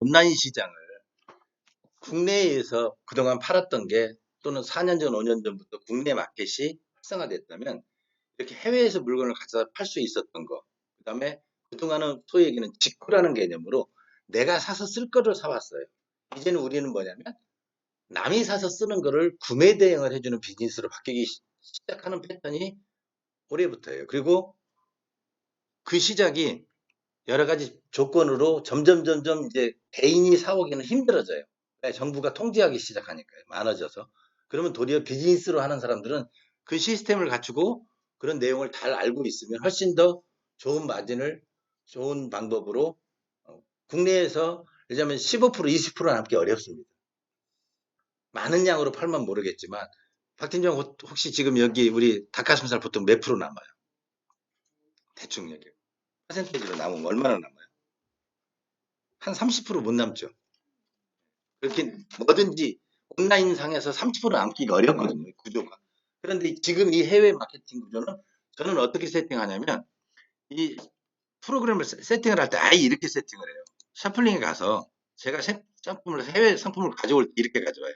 온라인 시장을 국내에서 그동안 팔았던 게 또는 4년 전, 5년 전부터 국내 마켓이 활성화됐다면 이렇게 해외에서 물건을 가져다 팔 수 있었던 거. 그다음에 그동안은 소위 얘기는 직구라는 개념으로 내가 사서 쓸 거를 사왔어요. 이제는 우리는 뭐냐면 남이 사서 쓰는 거를 구매 대행을 해주는 비즈니스로 바뀌기 시작하는 패턴이 올해부터예요. 그리고 그 시작이 여러 가지 조건으로 점점 이제 개인이 사오기는 힘들어져요. 왜? 정부가 통제하기 시작하니까요. 많아져서. 그러면 도리어 비즈니스로 하는 사람들은 그 시스템을 갖추고 그런 내용을 잘 알고 있으면 훨씬 더 좋은 마진을 좋은 방법으로 국내에서 예를 들면 15% 20% 남기 어렵습니다. 많은 양으로 팔면 모르겠지만 박팀장 혹시 지금 여기 우리 닭가슴살 보통 몇 프로 남아요? 대충 얘기해요. 퍼센테이지로 남으면 얼마나 남아요? 한 30%못 남죠. 그렇게 뭐든지 온라인 상에서 30% 남기가 어렵거든요. 구조가. 그런데 지금 이 해외 마케팅 구조는 저는 어떻게 세팅하냐면 이 프로그램을 세팅을 할 때 아예 이렇게 세팅을 해요. 샤플링에 가서 제가 상품을 해외 상품을 가져올 때 이렇게 가져와요.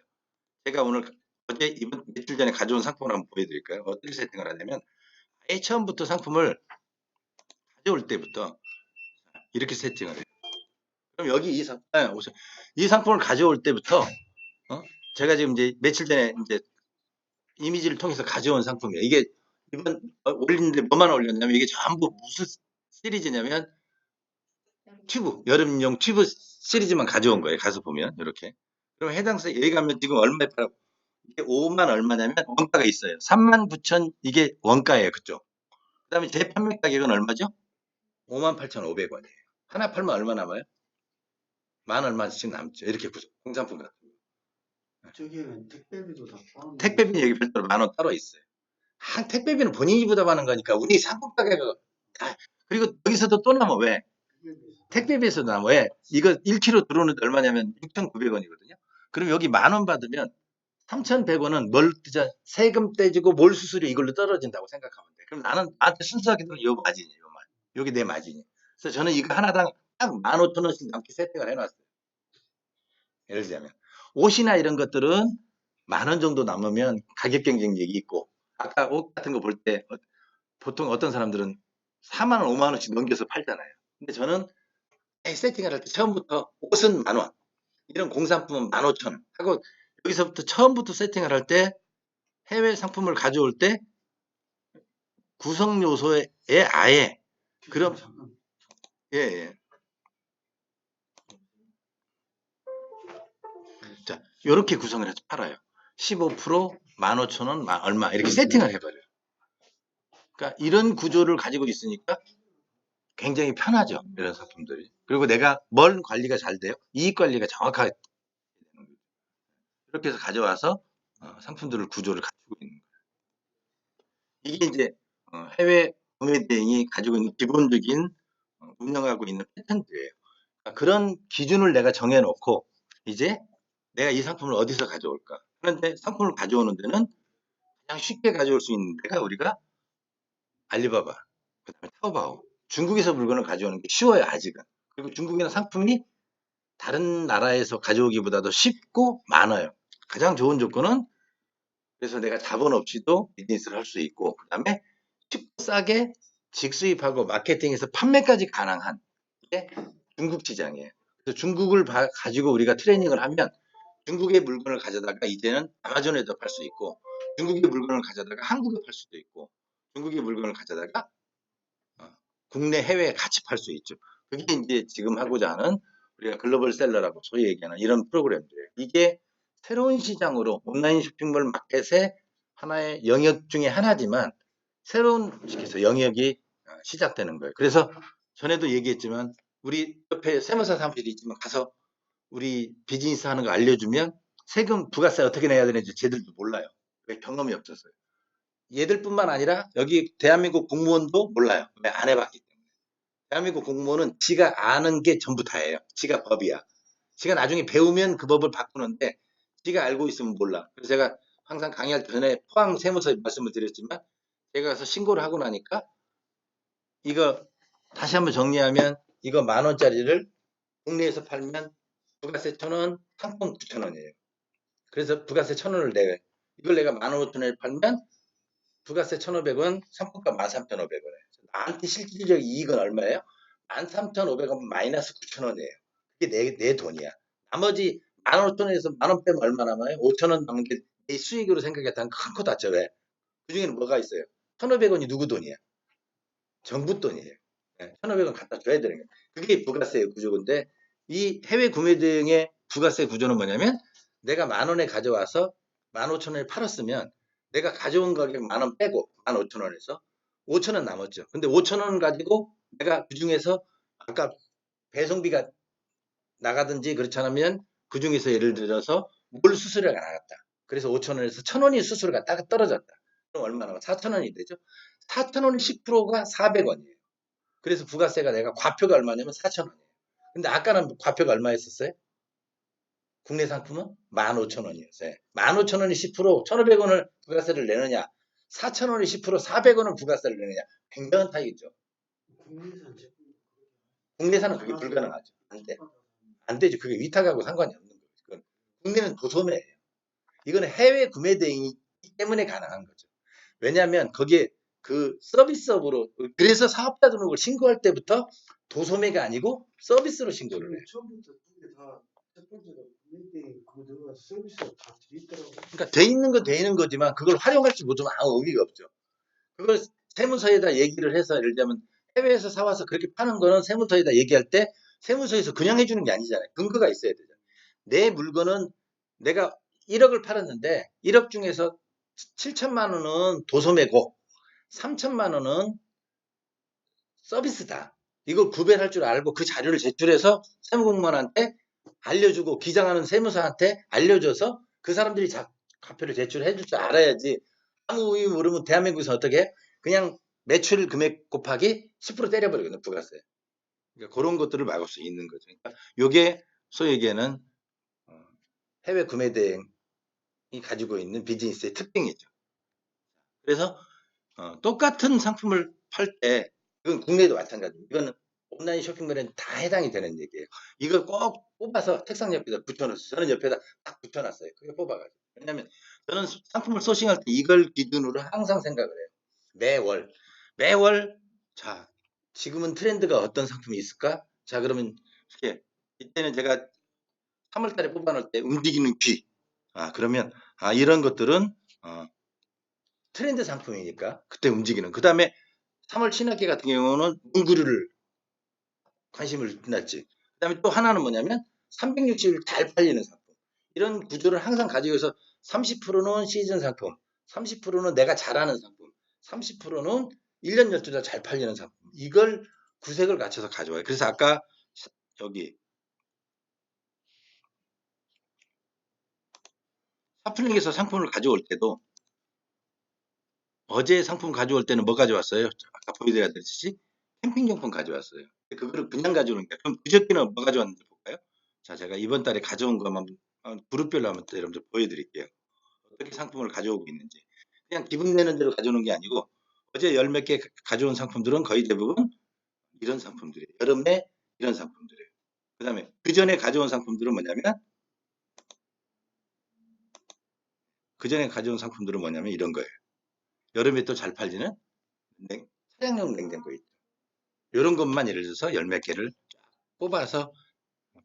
제가 오늘 어제 이번 며칠 전에 가져온 상품을 한번 보여드릴까요? 어떻게 세팅을 하냐면 아예 처음부터 상품을 가져올 때부터 이렇게 세팅을 해요. 그럼 여기 이 상품을 가져올 때부터 제가 지금 이제 며칠 전에 이제 이미지를 통해서 가져온 상품이에요. 이게 이번 올리는데 뭐만 올렸냐면 이게 전부 무슨 시리즈냐면 튜브 여름용 튜브 시리즈만 가져온 거예요. 가서 보면 이렇게. 그럼 해당사 여기 가면 지금 얼마에 팔아? 이게 5만 얼마냐면 원가가 있어요. 3만 9천 이게 원가예요. 그쪽. 그다음에 제 판매 가격은 얼마죠? 5만 8,500원이에요. 하나 팔면 얼마 남아요? 만 얼마씩 남죠. 이렇게 공산품 같은 거. 저기에는 택배비도 다 포함. 택배비는 여기 별도로 10,000원 따로 있어요. 택배비는 본인이 부담하는 거니까 우리 상품 가격은 그리고 여기서도 또 남아. 왜? 택배비에서도 남아. 왜? 이거 1kg 들어오는데 얼마냐면 6,900원이거든요. 그럼 여기 10,000원 받으면 3,100원은 뭘 뜨자 세금 떼지고 몰 수수료 이걸로 떨어진다고 생각하면 돼. 그럼 나한테 순수하게 들어 요 마진이에요. 요 마진. 요게 내 마진이. 그래서 저는 이거 하나당 딱 15,000원씩 남게 세팅을 해놨어요. 예를 들자면 옷이나 이런 것들은 10,000원 정도 남으면 가격 경쟁력이 있고 아까 옷 같은 거 볼 때 보통 어떤 사람들은 4만 원, 5만 원씩 넘겨서 팔잖아요. 근데 저는 세팅을 할 때 처음부터 옷은 10,000원, 이런 공산품은 15,000원 하고 여기서부터 처음부터 세팅을 할 때 해외 상품을 가져올 때 구성 요소에 아예 그럼 예, 예. 자, 이렇게 구성을 해서 팔아요. 15% 15,000원 얼마 이렇게 세팅을 해버려요. 그러니까 이런 구조를 가지고 있으니까 굉장히 편하죠. 이런 상품들이. 그리고 내가 뭘 관리가 잘 돼요? 이익 관리가 정확하게 되는 거죠. 이렇게 해서 가져와서 상품들을 구조를 갖추고 있는 거예요. 이게 이제 해외 구매 대행이 가지고 있는 기본적인 운영하고 있는 패턴들이에요. 그러니까 그런 기준을 내가 정해놓고 이제 내가 이 상품을 어디서 가져올까? 그런데 상품을 가져오는 데는 그냥 쉽게 가져올 수 있는 데가 우리가 알리바바, 그다음에 타오바오, 중국에서 물건을 가져오는 게 쉬워요 아직은. 그리고 중국에는 상품이 다른 나라에서 가져오기보다도 쉽고 많아요. 가장 좋은 조건은 그래서 내가 자본 없이도 비즈니스를 할 수 있고 그다음에 쉽고 싸게 직수입하고 마케팅에서 판매까지 가능한 게 중국 시장이에요. 그래서 중국을 가지고 우리가 트레이닝을 하면 중국의 물건을 가져다가 이제는 아마존에도 팔 수 있고 중국의 물건을 가져다가 한국에 팔 수도 있고 중국의 물건을 가져다가 국내 해외에 같이 팔 수 있죠. 그게 이제 지금 하고자 하는 우리가 글로벌 셀러라고 소위 얘기하는 이런 프로그램들이에요. 이게 새로운 시장으로 온라인 쇼핑몰 마켓의 하나의 영역 중에 하나지만 새로운 식에서 영역이 시작되는 거예요. 그래서 전에도 얘기했지만 우리 옆에 세무사 사무실이 있지만 가서 우리 비즈니스 하는 거 알려주면 세금 부가세 어떻게 내야 되는지 쟤들도 몰라요. 왜? 경험이 없어서요. 얘들뿐만 아니라 여기 대한민국 공무원도 몰라요. 왜? 안 해봤기 때문에. 대한민국 공무원은 지가 아는 게 전부 다예요. 지가 법이야. 지가 나중에 배우면 그 법을 바꾸는데 지가 알고 있으면 몰라. 그래서 제가 항상 강의할 전에 포항 세무서 말씀을 드렸지만 제가 가서 신고를 하고 나니까 이거 다시 한번 정리하면 이거 10,000원짜리를 국내에서 팔면 부가세 1,000원, 상품 9,000원이에요. 그래서 부가세 1,000원을 내요. 이걸 내가 15,000원에 팔면 부가세 1,500원, 상품가 13,500원이에요. 나한테 실질적 이익은 얼마예요? 13,500원 마이너스 9,000원이에요. 그게 내 돈이야. 나머지 15,000원에서 만 원 빼면 얼마 남아요? 5,000원 남은 게 내 수익으로 생각했다는 큰 코 다쳐. 왜? 그 중에는 뭐가 있어요? 1,500원이 누구 돈이야? 정부 돈이에요. 1,500원 갖다 줘야 되는 거예요. 그게 부가세 구조인데 이 해외 구매 대행의 부가세 구조는 뭐냐면 내가 만 원에 가져와서 15,000원에 팔았으면 내가 가져온 가격 만 원 빼고 15,000원에서 5,000원 남았죠. 근데 5,000원 가지고 내가 그 중에서 아까 배송비가 나가든지 그렇지 않으면 그 중에서 예를 들어서 물 수수료가 나갔다. 그래서 5,000원에서 1,000원이 수수료가 딱 떨어졌다. 그럼 얼마나? 4,000원이 되죠. 4,000원 10%가 400원이에요. 그래서 부가세가 내가 과표가 얼마냐면 4,000원이에요. 근데 아까는 과표가 얼마였었어요? 국내 상품은 15,000원이었어요. 15,000원이 10%, 1,500원을 부가세를 내느냐, 4,000원이 10%, 400원을 부가세를 내느냐. 굉장한 차이죠. 국내산 제품 국내산은 그게 불가능하죠. 안 돼. 안 되죠. 그게 위탁하고 상관이 없는 거죠. 그건 국내는 도소매예요. 이거는 해외 구매 대행이기 때문에 가능한 거죠. 왜냐하면 거기에 그 서비스업으로 그래서 사업자 등록을 신고할 때부터 도소매가 아니고 서비스로 신고를 해요. 처음부터 두 개 다 첫 번째가 국내 그거 들어가서 서비스가 다 들어있더라고. 그러니까 돼 있는 건 돼 있는 거지만 그걸 활용할지 못하면 아무 의미가 없죠. 그걸 세무서에다 얘기를 해서 예를 들면 해외에서 사와서 그렇게 파는 거는 세무서에다 얘기할 때 세무서에서 그냥 해주는 게 아니잖아요. 근거가 있어야 되잖아요. 내 물건은 내가 1억을 팔았는데 1억 중에서 7천만 원은 도소매고 3천만 원은 서비스다. 이걸 구별할 줄 알고 그 자료를 제출해서 세무공무원한테 알려주고 기장하는 세무사한테 알려줘서 그 사람들이 과표를 제출해 줄 줄 알아야지. 아무 의미 모르면 대한민국에서 어떻게 해? 그냥 매출 금액 곱하기 10% 때려버리거든요. 부가세. 그러니까 그런 것들을 막을 수 있는 거죠. 그러니까 이게 소위 얘기하는 해외 구매 대행이 가지고 있는 비즈니스의 특징이죠. 그래서 똑같은 상품을 팔 때 이건 국내도 마찬가지입니다. 이거는 온라인 쇼핑몰에는 다 해당이 되는 얘기예요. 이걸 꼭 뽑아서 책상 옆에다 붙여놨어요. 저는 옆에다 딱 붙여놨어요. 그게 뽑아가지고. 왜냐하면 저는 상품을 소싱할 때 이걸 기준으로 항상 생각을 해요. 매월 자 지금은 트렌드가 어떤 상품이 있을까? 자 그러면 이렇게 이때는 제가 3월 달에 뽑아놓을 때 움직이는 귀. 그러면 이런 것들은 트렌드 상품이니까 그때 움직이는. 그 다음에 3월 신학기 같은 경우는 문구류를 관심을 났지. 그 다음에 또 하나는 뭐냐면 360일 잘 팔리는 상품. 이런 구조를 항상 가지고 있어 30%는 시즌 상품, 30%는 내가 잘하는 상품, 30%는 1년 12달 잘 팔리는 상품. 이걸 구색을 갖춰서 가져와요. 그래서 아까 여기 사플링에서 상품을 가져올 때도 어제 상품 가져올 때는 뭐 가져왔어요? 아까 보여드렸듯이 캠핑용품 가져왔어요. 그거를 그냥 가져오는 게 그럼 그저께는 뭐 가져왔는지 볼까요? 자, 제가 이번 달에 가져온 것만 그룹별로 한번 또 여러분들 보여드릴게요. 어떻게 상품을 가져오고 있는지. 그냥 기분 내는 대로 가져오는 게 아니고 어제 열 몇 개 가져온 상품들은 거의 대부분 이런 상품들이에요. 여름에 이런 상품들이에요. 그 다음에 그 전에 가져온 상품들은 뭐냐면 이런 거예요. 여름에 또 잘 팔리는 차량용 냉장고 있죠. 이런 것만 예를 들어서 열 몇 개를 뽑아서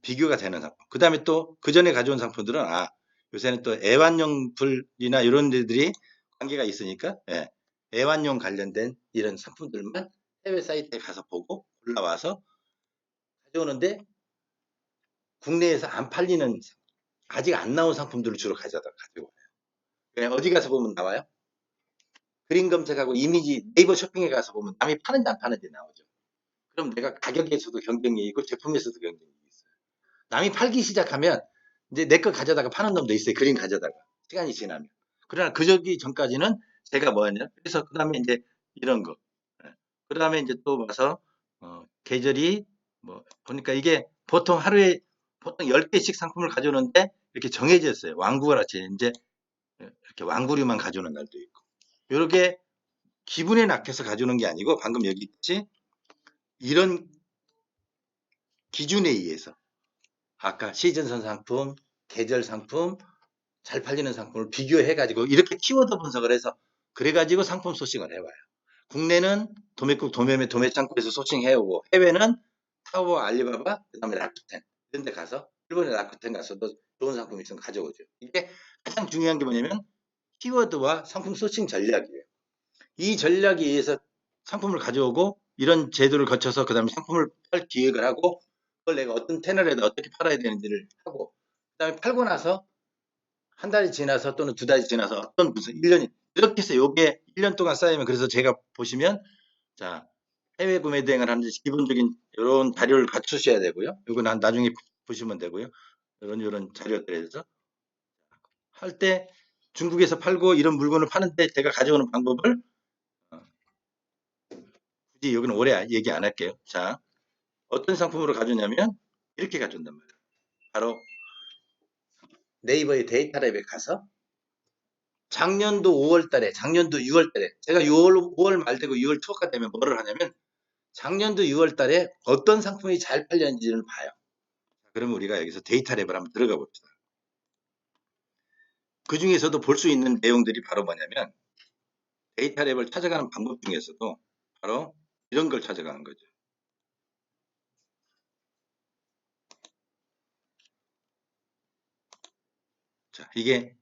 비교가 되는 상품. 그 다음에 또 그 전에 가져온 상품들은 요새는 또 애완용 풀이나 이런 데들이 관계가 있으니까 애완용 관련된 이런 상품들만 해외 사이트에 가서 보고 올라와서 가져오는데 국내에서 안 팔리는 아직 안 나온 상품들을 주로 가지고 와요. 그냥 어디 가서 보면 나와요. 그림 검색하고 이미지 네이버 쇼핑에 가서 보면 남이 파는지 안 파는지 나오죠. 그럼 내가 가격에서도 경쟁이 있고 제품에서도 경쟁이 있어요. 남이 팔기 시작하면 이제 내 거 가져다가 파는 놈도 있어요. 그림 가져다가 시간이 지나면. 그러나 그저기 전까지는 제가 뭐였냐. 그래서 그 다음에 이제 이런 거. 그 다음에 이제 또 와서 계절이 뭐 보니까 이게 보통 하루에 보통 10개씩 상품을 가져오는데 이렇게 정해져 있어요. 왕구가 같이 이제 이렇게 왕구류만 가져오는 날도 있고. 이렇게 기분에 낙해서 가져오는 게 아니고 방금 여기 있지 이런 기준에 의해서 아까 시즌선 상품, 계절 상품, 잘 팔리는 상품을 비교해가지고 이렇게 키워드 분석을 해서 그래가지고 상품 소싱을 해와요. 국내는 도매국, 도매매, 도매창고에서 소싱해오고 해외는 타오버, 알리바바, 그 다음에 라쿠텐 이런 데 가서 일본의 라쿠텐 가서도 좋은 상품이 있으면 가져오죠. 이게 가장 중요한 게 뭐냐면 키워드와 상품 소싱 전략이에요. 이 전략에 의해서 상품을 가져오고 이런 제도를 거쳐서 그 다음에 상품을 팔 기획을 하고 그걸 내가 어떤 채널에다 어떻게 팔아야 되는지를 하고 그 다음에 팔고 나서 한 달이 지나서 또는 두 달이 지나서 어떤 무슨 1년이 이렇게 해서 요게 1년 동안 쌓이면 그래서 제가 보시면 자 해외 구매 대행을 하는데 기본적인 이런 자료를 갖추셔야 되고요. 이거는 나중에 보시면 되고요. 이런 자료들에서 할 때 중국에서 팔고 이런 물건을 파는데 제가 가져오는 방법을 굳이 여기는 오래 얘기 안 할게요. 자 어떤 상품으로 가져오냐면 이렇게 가져온단 말이에요. 바로 네이버의 데이터랩에 가서 작년도 5월 달에, 작년도 6월 달에, 제가 5월 말 되고 6월 초가 되면 뭐를 하냐면, 작년도 6월 달에 어떤 상품이 잘 팔렸는지를 봐요. 그러면 우리가 여기서 데이터랩을 한번 들어가 봅시다. 그 중에서도 볼 수 있는 내용들이 바로 뭐냐면, 데이터랩을 찾아가는 방법 중에서도 바로 이런 걸 찾아가는 거죠. 자, 이게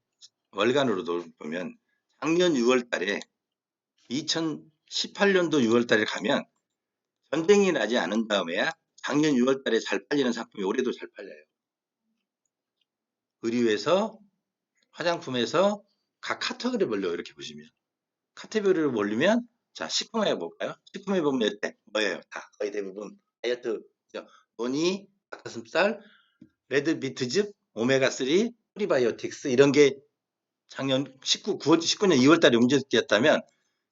월간으로도 보면, 작년 6월 달에 2018년도 6월 달에 가면 전쟁이 나지 않은 다음에야 작년 6월 달에 잘 팔리는 상품이 올해도 잘 팔려요. 의류에서 화장품에서 각 카테고리별로 이렇게 보시면 카테고리를 몰리면 자 식품에 볼까요? 식품에 보면 이때 뭐예요? 다 거의 대부분 다이어트 노니, 닭가슴살, 레드비트즙, 오메가3, 프리바이오틱스 이런 게 작년 19년 2월 달에 움직였다면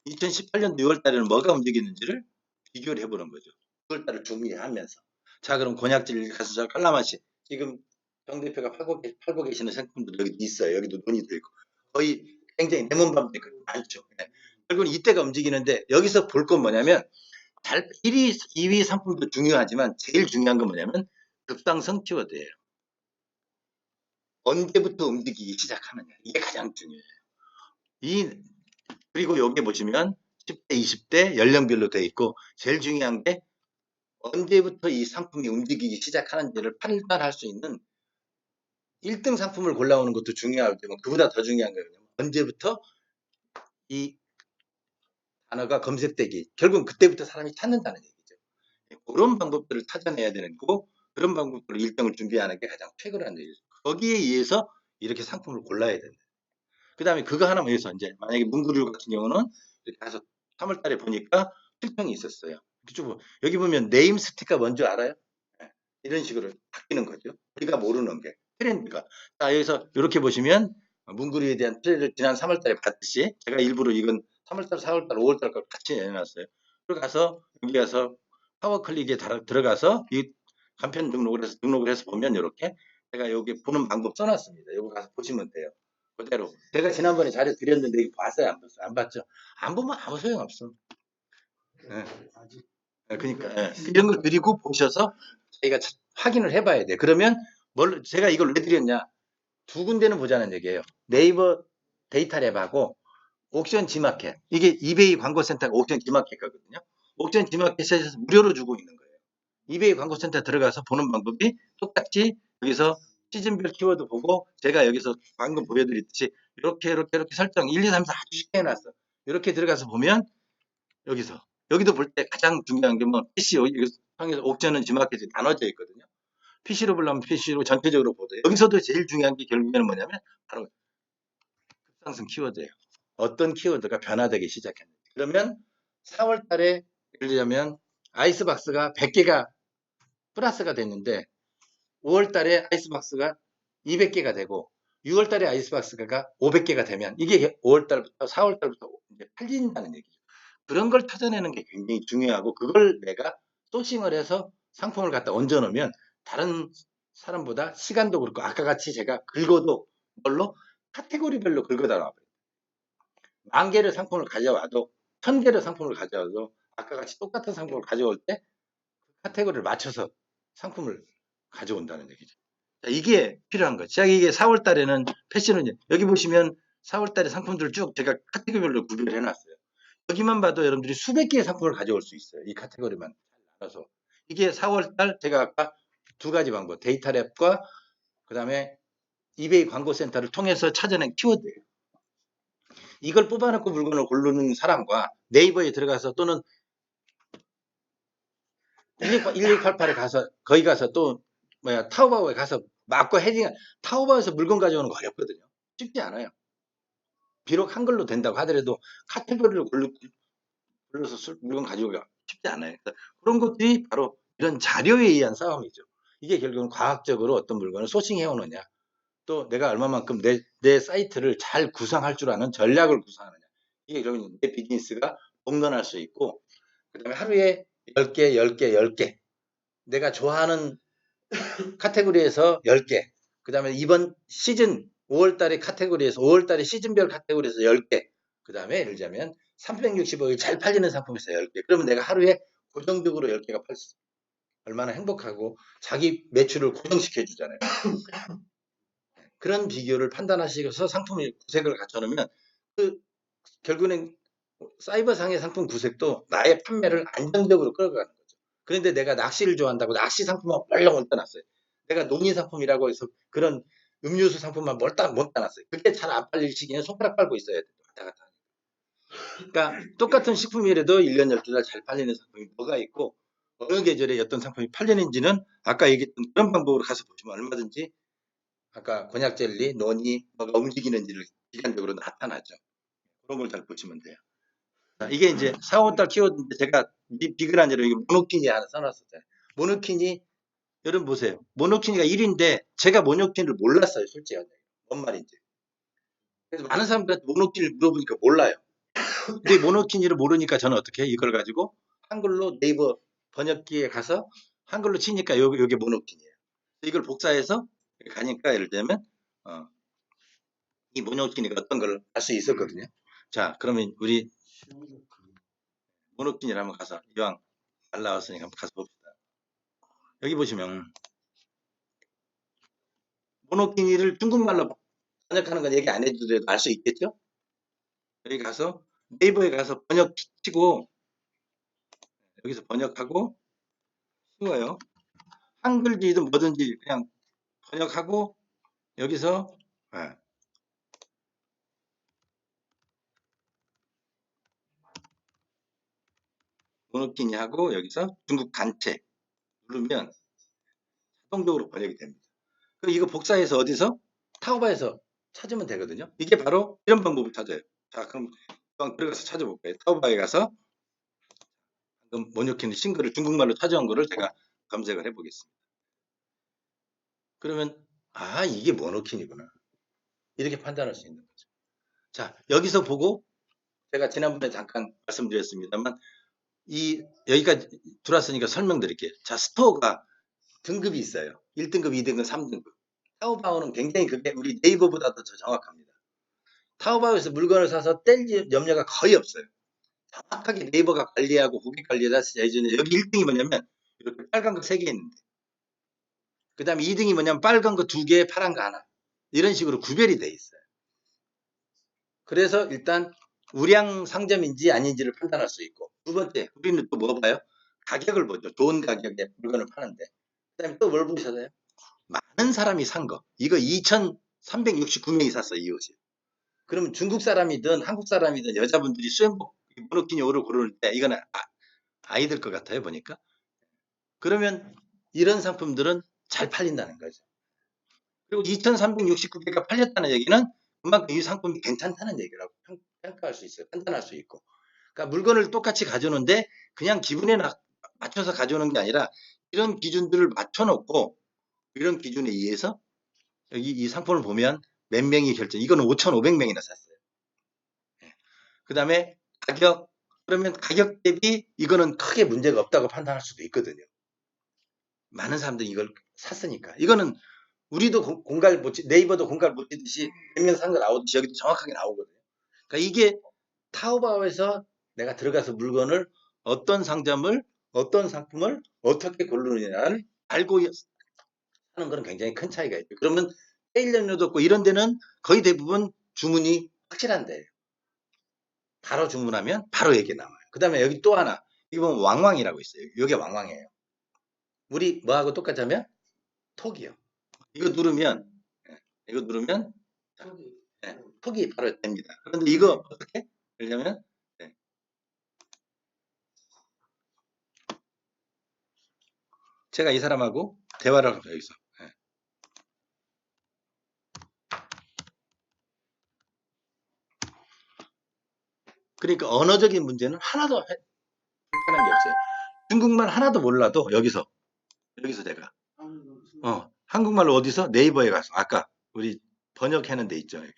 2018년 6월 달에는 뭐가 움직이는지를 비교를 해보는 거죠. 6월 달을 중미하면서 자 그럼 곤약질 가스자 칼라맛이 지금 정 대표가 팔고 계시는 상품도 여기 있어요. 여기도 논의도 있고 거의 굉장히 레몬밤도 많죠. 네. 결국은 이때가 움직이는데 여기서 볼 건 뭐냐면 1위, 2위 상품도 중요하지만 제일 중요한 건 뭐냐면 급상승 키워드예요. 언제부터 움직이기 시작하느냐 이게 가장 중요해요. 그리고 여기 보시면 10대, 20대 연령별로 되어 있고 제일 중요한 게 언제부터 이 상품이 움직이기 시작하는지를 판단할 수 있는 1등 상품을 골라오는 것도 중요하지만 그보다 더 중요한 거예요. 언제부터 이 단어가 검색되기 결국은 그때부터 사람이 찾는다는 얘기죠. 그런 방법들을 찾아내야 되는 거고 그런 방법으로 일정을 준비하는 게 가장 최고라는 얘기죠. 거기에 의해서 이렇게 상품을 골라야 된다. 그 다음에 그거 하나 위해서 이제 만약에 문구류 같은 경우는 이렇게 가서 3월 달에 보니까 필평이 있었어요. 여기 보면 네임 스티커 뭔지 알아요? 네. 이런 식으로 바뀌는 거죠. 우리가 모르는 게 트렌드가. 자 여기서 이렇게 보시면 문구류에 대한 트렌드를 지난 3월 달에 봤듯이 제가 일부러 이건 3월 달, 4월 달, 5월 달 걸 같이 내놨어요. 그리고 가서 여기 가서 파워 클릭에 들어가서 이 간편 등록을 해서 보면 이렇게 제가 여기 보는 방법 써놨습니다. 여기 가서 보시면 돼요. 그대로. 제가 지난번에 자료 드렸는데 이거 봤어요? 안 봤어요? 안 봤죠? 안 보면 아무 소용없어. 예. 아직 그러니까 이런 걸 드리고 보셔서 저희가 확인을 해봐야 돼. 그러면 제가 이걸 왜 드렸냐? 두 군데는 보자는 얘기예요. 네이버 데이터랩하고 옥션 지마켓. 이게 이베이 광고센터가 옥션 지마켓이거든요. 옥션 지마켓에서 무료로 주고 있는 거예요. 이베이 광고센터 들어가서 보는 방법이 똑같이 여기서 시즌별 키워드 보고 제가 여기서 방금 보여드렸듯이 이렇게 설정 1, 2, 3, 4 아주 쉽게 해놨어. 이렇게 들어가서 보면 여기도 볼 때 가장 중요한 게 뭐 PC 통해서 옥션은 지마켓이 나눠져 있거든요. PC로 보려면 PC로 전체적으로 보세요. 여기서도 제일 중요한 게 결국에는 뭐냐면 바로 급상승 키워드예요. 어떤 키워드가 변화되기 시작했는지. 그러면 4월 달에 예를 들자면 아이스박스가 100개가 플러스가 됐는데 5월 달에 아이스박스가 200개가 되고 6월 달에 아이스박스가 500개가 되면 이게 5월 달부터 4월 달부터 이제 팔린다는 얘기죠. 그런 걸 찾아내는 게 굉장히 중요하고 그걸 내가 소싱을 해서 상품을 갖다 얹어 놓으면 다른 사람보다 시간도 그렇고 아까 같이 제가 긁어도 뭘로 카테고리별로 긁어다 놔요. 10,000개를 상품을 가져와도 1,000개를 상품을 가져와도 아까 같이 똑같은 상품을 가져올 때 카테고리를 맞춰서 상품을 가져온다는 얘기죠. 자, 이게 필요한 거죠. 자, 이게 4월 달에는 패션은 여기 보시면 4월 달에 상품들을 쭉 제가 카테고리별로 구별해 놨어요. 여기만 봐도 여러분들이 수백 개의 상품을 가져올 수 있어요. 이 카테고리만 알아서. 이게 4월 달 제가 아까 두 가지 방법, 데이터랩과 그다음에 이베이 광고센터를 통해서 찾아낸 키워드예요. 이걸 뽑아놓고 물건을 고르는 사람과 네이버에 들어가서 또는 1688에 가서 거기 가서 또 타오바오에 가서 막고 헤딩 타오바오에서 물건 가져오는 거 어렵거든요. 쉽지 않아요. 비록 한글로 된다고 하더라도 카테고리를 골라서 물건 가져오기가 쉽지 않아요. 그런 것들이 바로 이런 자료에 의한 싸움이죠. 이게 결국은 과학적으로 어떤 물건을 소싱해 오느냐, 또 내가 얼마만큼 내 사이트를 잘 구성할 줄 아는 전략을 구성하느냐. 이게 결국은 내 비즈니스가 공론할 수 있고, 그 다음에 하루에 10개, 10개, 10개. 내가 좋아하는 카테고리에서 10개. 그 다음에 이번 시즌 5월달에 카테고리에서 5월달에 시즌별 카테고리에서 10개. 그 다음에 예를 들자면 365일 잘 팔리는 상품에서 10개. 그러면 내가 하루에 고정적으로 10개가 팔수 얼마나 행복하고 자기 매출을 고정시켜 주잖아요. 그런 비교를 판단하시고서 상품의 구색을 갖춰놓으면 그 결국엔 사이버상의 상품 구색도 나의 판매를 안정적으로 끌어가는 거죠. 그런데 내가 낚시를 좋아한다고 낚시 상품만 멀렁 못 따놨어요. 내가 논의 상품이라고 해서 그런 음료수 상품만 못 따놨어요. 그게 잘 안 팔릴 시기에 손가락 빨고 있어야 돼요. 왔다 갔다. 그러니까 똑같은 식품이라도 1년 12달 잘 팔리는 상품이 뭐가 있고 어느 계절에 어떤 상품이 팔리는지는 아까 얘기했던 그런 방법으로 가서 보시면 얼마든지 아까 곤약 젤리, 논이 뭐가 움직이는지를 기간적으로 나타나죠. 그런 걸 잘 보시면 돼요. 자, 이게 이제 4, 5달 키워드인데 제가 비그라니로 이거 모노키니 하나 써놨었잖아요. 모노키니, 여러분 보세요. 모노키니가 1위인데 제가 모노키니를 몰랐어요. 솔직히. 뭔 말인지. 그래서 많은 사람들한테 모노키니를 물어보니까 몰라요. 근데 모노키니를 모르니까 저는 어떻게 해요? 이걸 가지고 한글로 네이버 번역기에 가서 한글로 치니까 요게 모노키니예요. 이걸 복사해서 가니까 예를 들면 이 모노키니가 어떤 걸 알 수 있었거든요. 자, 그러면 우리 모노키니를 한번 가서 이왕 잘 나왔으니까 한번 가서 봅시다. 여기 보시면 모노키니를 중국말로 번역하는 건 얘기 안 해주더라도 알 수 있겠죠? 여기 가서 네이버에 가서 번역 치고 여기서 번역하고 쉬워요. 한글지든 뭐든지 그냥 번역하고 여기서 모노키니 하고 여기서 중국 간체 누르면 자동적으로 번역이 됩니다. 그럼 이거 복사해서 어디서? 타오바에서 찾으면 되거든요. 이게 바로 이런 방법을 찾아요. 자, 그럼 들어가서 찾아볼까요? 타오바에 가서 방금 모노키니 싱글을 중국말로 찾아온 거를 제가 검색을 해보겠습니다. 그러면 이게 모노킨이구나. 이렇게 판단할 수 있는 거죠. 자, 여기서 보고 제가 지난번에 잠깐 말씀드렸습니다만 여기까지 들어왔으니까 설명드릴게요. 자, 스토어가 등급이 있어요. 1등급, 2등급, 3등급. 타오바오는 굉장히 그게 우리 네이버보다도 더 정확합니다. 타오바오에서 물건을 사서 뗄 염려가 거의 없어요. 정확하게 네이버가 관리하고 고객 관리에다 예전에 여기 1등이 뭐냐면 이렇게 빨간 거 3개 있는데 그 다음에 2등이 뭐냐면 빨간 거 2개, 파란 거 하나. 이런 식으로 구별이 돼 있어요. 그래서 일단 우량 상점인지 아닌지를 판단할 수 있고 두 번째 우리는 또 뭐 봐요? 가격을 보죠. 좋은 가격에 물건을 파는데 그 다음에 또 뭘 보셔야 많은 사람이 산 거. 이거 2,369명이 샀어요. 이 옷이. 그러면 중국 사람이든 한국 사람이든 여자분들이 수영복 모노키니 옷을 고를 때 이거는 아이들 것 같아요. 보니까. 그러면 이런 상품들은 잘 팔린다는 거죠. 그리고 2,369개가 팔렸다는 얘기는 그만큼 이 상품이 괜찮다는 얘기라고 평가할 수 있어요. 판단할 수 있고. 그러니까 물건을 똑같이 가져오는데 그냥 기분에 맞춰서 가져오는 게 아니라 이런 기준들을 맞춰놓고 이런 기준에 의해서 여기 이 상품을 보면 몇 명이 결정. 이거는 5,500명이나 샀어요. 그 다음에 가격. 그러면 가격 대비 이거는 크게 문제가 없다고 판단할 수도 있거든요. 많은 사람들이 이걸 샀으니까. 이거는 우리도 공갈 못 네이버도 공갈 못 치듯이 몇 명 산 거 나오듯이 여기도 정확하게 나오거든요. 그러니까 이게 타오바오에서 내가 들어가서 물건을 어떤 상점을 어떤 상품을 어떻게 고르느냐를 알고 하는 거는 굉장히 큰 차이가 있죠. 그러면 페일런료도 없고 이런 데는 거의 대부분 주문이 확실한데 바로 주문하면 바로 얘기 나와요. 그 다음에 여기 또 하나 이거 보면 왕왕이라고 있어요. 이게 왕왕이에요. 우리 뭐하고 똑같냐면 톡이요. 이거 누르면 예, 이거 누르면 자, 저기 예, 톡이 바로 됩니다. 그런데 이거 어떻게 되냐면 예, 제가 이 사람하고 대화를 하고 여기서 예. 그러니까 언어적인 문제는 하나도 불편한 게 없어요. 중국말 하나도 몰라도 여기서 제가 한국말로 어디서 네이버에 가서 아까 우리 번역하는 데 있죠. 이게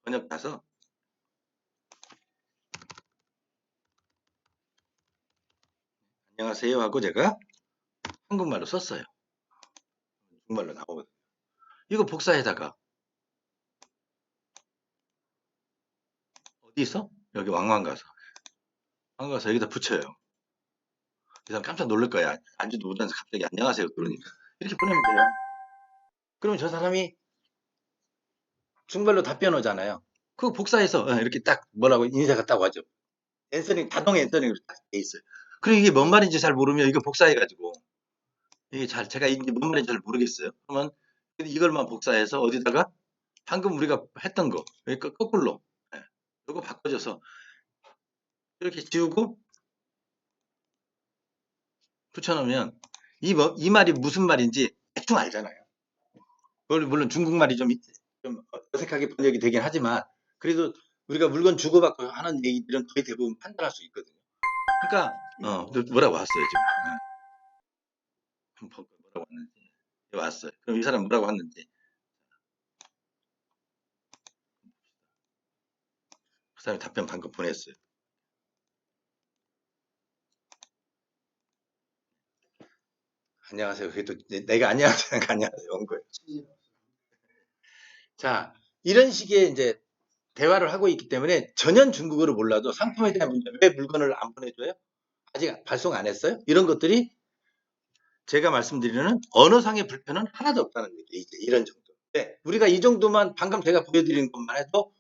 번역 가서 안녕하세요 하고 제가 한국말로 썼어요. 중국말로 나오거든요. 이거 복사해다가 어디 있어? 여기 왕왕 가서 여기다 붙여요. 이 사람 깜짝 놀랄 거야. 안지도 못하면서 갑자기 안녕하세요 그러니까 이렇게 보내면 돼요. 그러면 저 사람이 중국말로 답변 오잖아요. 그거 복사해서 이렇게 딱 뭐라고 인쇄가 딱 와죠. 앤서링 자동 앤서링으로 딱 돼 있어요. 그리고 이게 뭔 말인지 잘 모르면 이거 복사해가지고 이게 제가 이게 뭔 말인지 잘 모르겠어요. 그러면 이걸만 복사해서 어디다가 방금 우리가 했던 거 그러니까 거꾸로 이거 바꿔줘서 이렇게 지우고 붙여놓으면 이 말이 무슨 말인지 대충 알잖아요. 물론 중국말이 좀 어색하게 번역이 되긴 하지만 그래도 우리가 물건 주고받고 하는 얘기들은 거의 대부분 판단할 수 있거든요. 그러니까 뭐라고 왔어요 지금. 뭐라고 왔는지 왔어요. 그럼 이 사람 뭐라고 왔는지 그 사람이 답변 방금 보냈어요. 안녕하세요. 그게 또 내가 안녕하세요. 안녕하세요. 온 거예요. 자, 이런 식의 이제 대화를 하고 있기 때문에 전혀 중국어를 몰라도 상품에 대한 문제, 왜 물건을 안 보내줘요? 아직 발송 안 했어요? 이런 것들이 제가 말씀드리는 언어상의 불편은 하나도 없다는 얘기, 이제 이런 정도. 네, 우리가 이 정도만 방금 제가 보여드린 것만 해도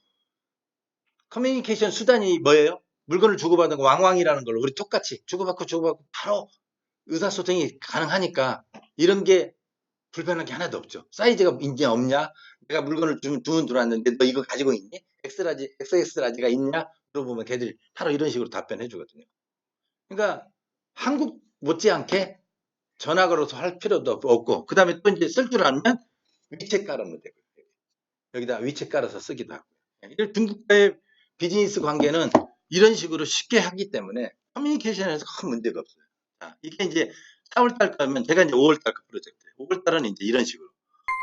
커뮤니케이션 수단이 뭐예요? 물건을 주고받은 거 왕왕이라는 걸 우리 똑같이 주고받고 바로 의사소통이 가능하니까 이런 게 불편한 게 하나도 없죠. 사이즈가 이제 없냐? 내가 물건을 주문 들어왔는데 너 이거 가지고 있니? 엑스라지, XX라지가 있냐? 물어보면 걔들이 바로 이런 식으로 답변해 주거든요. 그러니까 한국 못지않게 전화 걸어서 할 필요도 없고, 그 다음에 또 이제 쓸 줄 알면 위챗 깔아놓으면 되고요. 여기다 위챗 깔아서 쓰기도 하고요. 이 중국과의 비즈니스 관계는 이런 식으로 쉽게 하기 때문에 커뮤니케이션에서 큰 문제가 없어요. 자, 이게 이제 4월달 거면 제가 이제 5월달 거 프로젝트. 5월달은 이제 이런 식으로.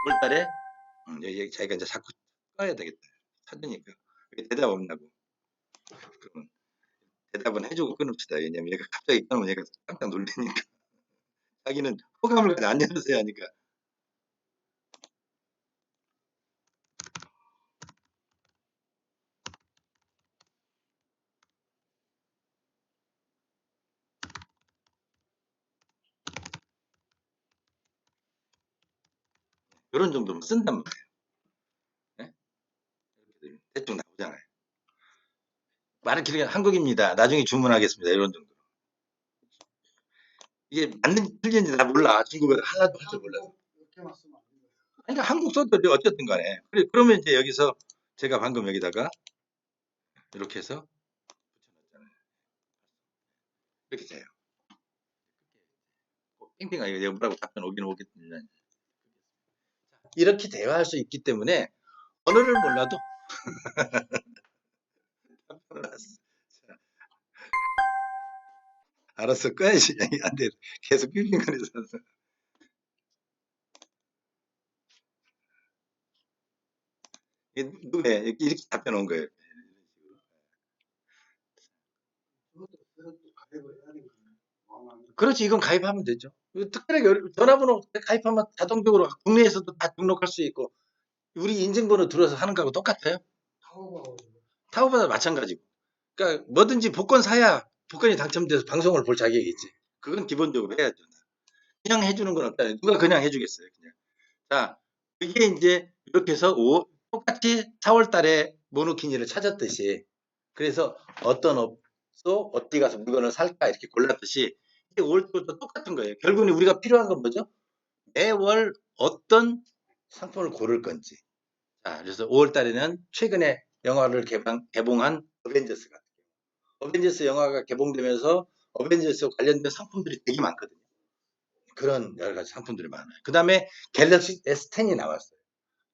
5월달에 자기가 이제 자꾸 써야 되겠다. 찾으니까 대답 없냐고. 그러면 대답은 해주고 끊읍시다. 왜냐면 얘가 갑자기 끊으면 얘가 깜짝 놀라니까. 자기는 호감을 가지고 안녕하세요 하니까 이런 정도면 쓴단 말이에요. 네? 대충 나오잖아요. 말을 길게 한국입니다. 나중에 주문하겠습니다. 이런 정도. 이게 맞는지 틀린지 다 몰라. 중국어 하나도 할 줄 몰라. 이렇게만 쓰면 안 돼요. 그러니까 한국 써도 어쨌든 간에. 그러면 이제 여기서 제가 방금 여기다가 이렇게 해서 붙여놨잖아요. 이렇게 돼요. 핑핑하게 내가 뭐라고 답변 오긴 오겠지만 이렇게 대화할 수 있기 때문에 언어를 몰라도 답변을 했어. 알았어 꺼야지. 안 돼. 계속 핑핑거려서. 누구네 이렇게 답변 온 거예요. 그것도 가입을 해야 되니까. 그렇지, 이건 가입하면 되죠. 특별하게 전화번호 가입하면 자동적으로 국내에서도 다 등록할 수 있고 우리 인증번호 들어서 하는 거하고 똑같아요. 타오바오 타오바도 마찬가지고. 그러니까 뭐든지 복권 사야 복권이 당첨돼서 방송을 볼 자격이 있지. 그건 기본적으로 해야죠. 그냥 해주는 건 없다. 누가 그냥 해주겠어요. 그냥. 자, 이게 이제 이렇게 해서 똑같이 4월 달에 모노키니를 찾았듯이 그래서 어떤 업소 어디 가서 물건을 살까 이렇게 골랐듯이 이게 5월 달도 똑같은 거예요. 결국은 우리가 필요한 건 뭐죠? 매월 어떤 상품을 고를 건지. 자, 그래서 5월 달에는 최근에 영화를 개봉한 어벤져스 같은 어벤져스 영화가 개봉되면서 어벤져스 관련된 상품들이 되게 많거든요. 그런 여러 가지 상품들이 많아요. 그 다음에 갤럭시 S10이 나왔어요.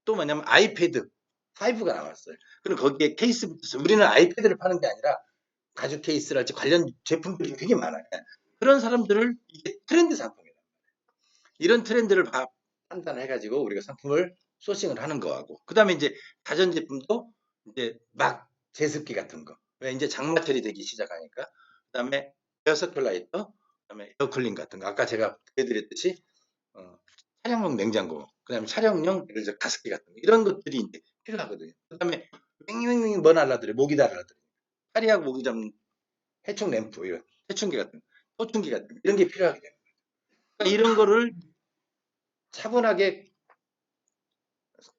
또 뭐냐면 아이패드 5가 나왔어요. 그럼 거기에 케이스부터 우리는 아이패드를 파는 게 아니라 가죽 케이스랄지 관련 제품들이 되게 많아요. 그런 사람들을 이게 트렌드 상품이에요. 이런 트렌드를 판단해가지고 우리가 상품을 소싱을 하는 거하고 그 다음에 이제 가전제품도 이제 막 제습기 같은 거. 왜 이제 장마철이 되기 시작하니까 그 다음에 에어서큘라이터 그 다음에 에어쿨링 같은 거 아까 제가 해드렸듯이 어, 차량용 냉장고 그 다음에 차량용 예를 들어 가습기 같은 거 이런 것들이 이제 필요하거든요. 그 다음에 맹맹맹 뭐 날라들어요. 모기 달라들어요. 파리하고 모기 잡는 해충 램프 이런 해충기 같은 거, 소충기 같은 거 이런 게 필요하게 돼요. 그러니까 이런 거를 차분하게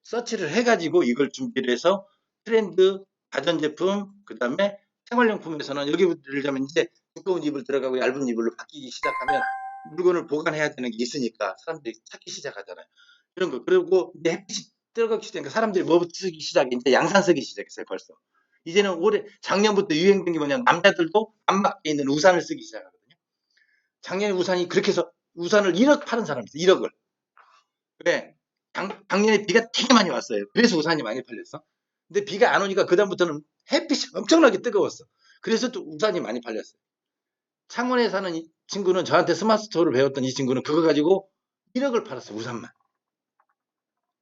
서치를 해가지고 이걸 준비를 해서 트렌드, 가전제품, 그 다음에 생활용품에서는 여기 예를 들면 이제 두꺼운 이불 들어가고 얇은 이불로 바뀌기 시작하면 물건을 보관해야 되는 게 있으니까 사람들이 찾기 시작하잖아요. 이런 거. 그리고 이제 햇빛이 뜨겁기 시작하니까 사람들이 뭐 쓰기 시작해. 이제 양산 쓰기 시작했어요, 벌써. 이제는 작년부터 유행된 게 뭐냐면 남자들도 안맞게 있는 우산을 쓰기 시작하거든요. 작년에 우산이 그렇게 해서 우산을 1억 파는 사람이 있어요, 1억을. 왜? 작년에 비가 되게 많이 왔어요. 그래서 우산이 많이 팔렸어. 근데 비가 안 오니까 그다음부터는 햇빛이 엄청나게 뜨거웠어. 그래서 또 우산이 많이 팔렸어요. 창원에 사는 이 친구는 저한테 스마트 스토어를 배웠던 이 친구는 그거 가지고 1억을 팔았어, 우산만.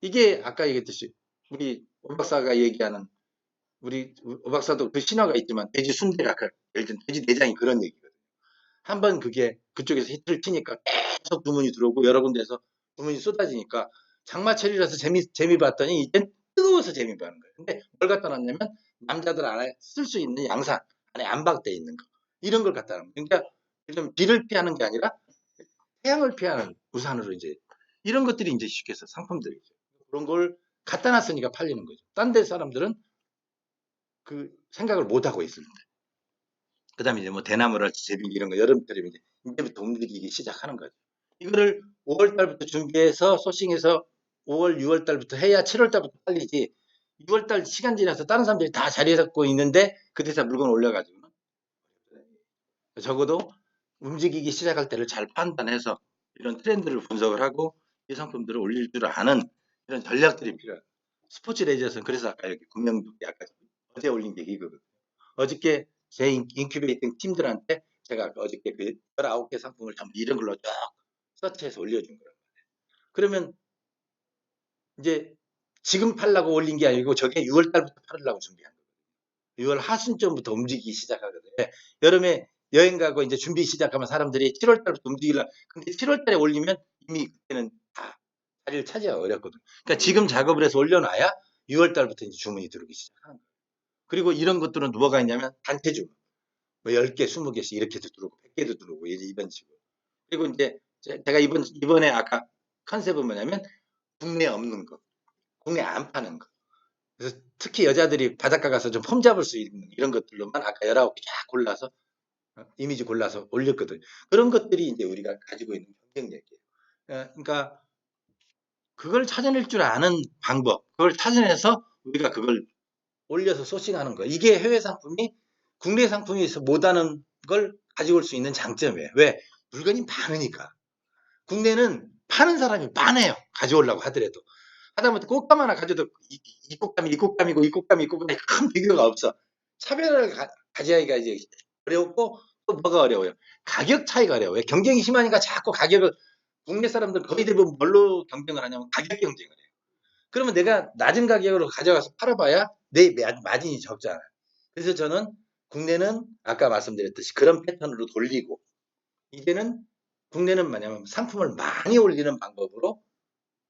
이게 아까 얘기했듯이 우리 오 박사가 얘기하는 우리 오 박사도 그 신화가 있지만 돼지 순대가 예를 들면 돼지 내장이 그런 얘기거든요. 한번 그게 그쪽에서 히트를 치니까 계속 주문이 들어오고 여러 군데에서 주문이 쏟아지니까 장마철이라서 재미 봤더니 이젠 뜨거워서 재미 보는 거예요. 근데 뭘 갖다 놨냐면 남자들 안에 쓸 수 있는 양산 안에 안박돼 있는 거 이런 걸 갖다 놨는 거예요. 그러니까 좀 비를 피하는 게 아니라 태양을 피하는 우산으로 이제 이런 것들이 이제 쉽게 해서 상품들이죠. 그런 걸 갖다 놨으니까 팔리는 거죠. 딴 데 사람들은 그 생각을 못 하고 있을 때. 그다음에 이제 뭐 대나무랄지 제빙 이런 거 여름철이면 이제부터 움직이기 시작하는 거죠. 이거를 5월 달부터 준비해서 소싱해서 5월, 6월 달부터 해야 7월 달부터 팔리지. 6월 달 시간 지나서 다른 사람들이 다 자리 잡고 있는데 그 대사 물건 올려가지고는 적어도 움직이기 시작할 때를 잘 판단해서 이런 트렌드를 분석을 하고 이 상품들을 올릴 줄 아는 이런 전략들이 필요해요. 스포츠 레저에서는 그래서 아까 여기 구명조끼 아까 어제 올린 게 이거거든요. 어저께 제 인큐베이팅 팀들한테 제가 어저께 그 19개 상품을 전부 이런 걸로 쫙 서치해서 올려준 거예요. 그러면 이제 지금 팔라고 올린 게 아니고 저게 6월 달부터 팔으려고 준비한 거예요. 6월 하순쯤부터 움직이기 시작하거든요. 여름에 여행 가고 이제 준비 시작하면 사람들이 7월 달부터 움직이려. 근데 7월 달에 올리면 이미 그때는 다 자리를 차지하기 어렵거든요. 그러니까 지금 작업을 해서 올려놔야 6월 달부터 이제 주문이 들어오기 시작하는 거예요. 그리고 이런 것들은 뭐가 있냐면 단체 주문. 뭐 10개, 20개씩 이렇게도 들어오고 100개도 들어오고 이런 식으로. 그리고 이제 제가 이번에 아까 컨셉은 뭐냐면 국내 없는 거, 국내 안 파는 거. 그래서 특히 여자들이 바닷가 가서 좀 폼 잡을 수 있는 이런 것들로만 아까 19개 쫙 골라서 이미지 골라서 올렸거든요. 그런 것들이 이제 우리가 가지고 있는 경쟁력이에요. 그러니까 그걸 찾아낼 줄 아는 방법, 그걸 찾아내서 우리가 그걸 올려서 소싱하는 거. 이게 해외 상품이 국내 상품에서 못하는 걸 가지고 올 수 있는 장점이에요. 왜? 물건이 많으니까. 국내는 파는 사람이 많아요. 가져오려고 하더라도. 하다못해 꽃감 하나 가져도 이 꽃감이 이 꽃감이고 이 꽃감이 이 꽃감이 큰 비교가 없어. 차별을 가져야기가 이제 어렵고 또 뭐가 어려워요? 가격 차이가 어려워요. 경쟁이 심하니까 자꾸 가격을 국내 사람들 거의 대부분 뭘로 경쟁을 하냐면 가격 경쟁을 해요. 그러면 내가 낮은 가격으로 가져가서 팔아봐야 내 마진이 적잖아요. 그래서 저는 국내는 아까 말씀드렸듯이 그런 패턴으로 돌리고 이제는 국내는 뭐냐면 상품을 많이 올리는 방법으로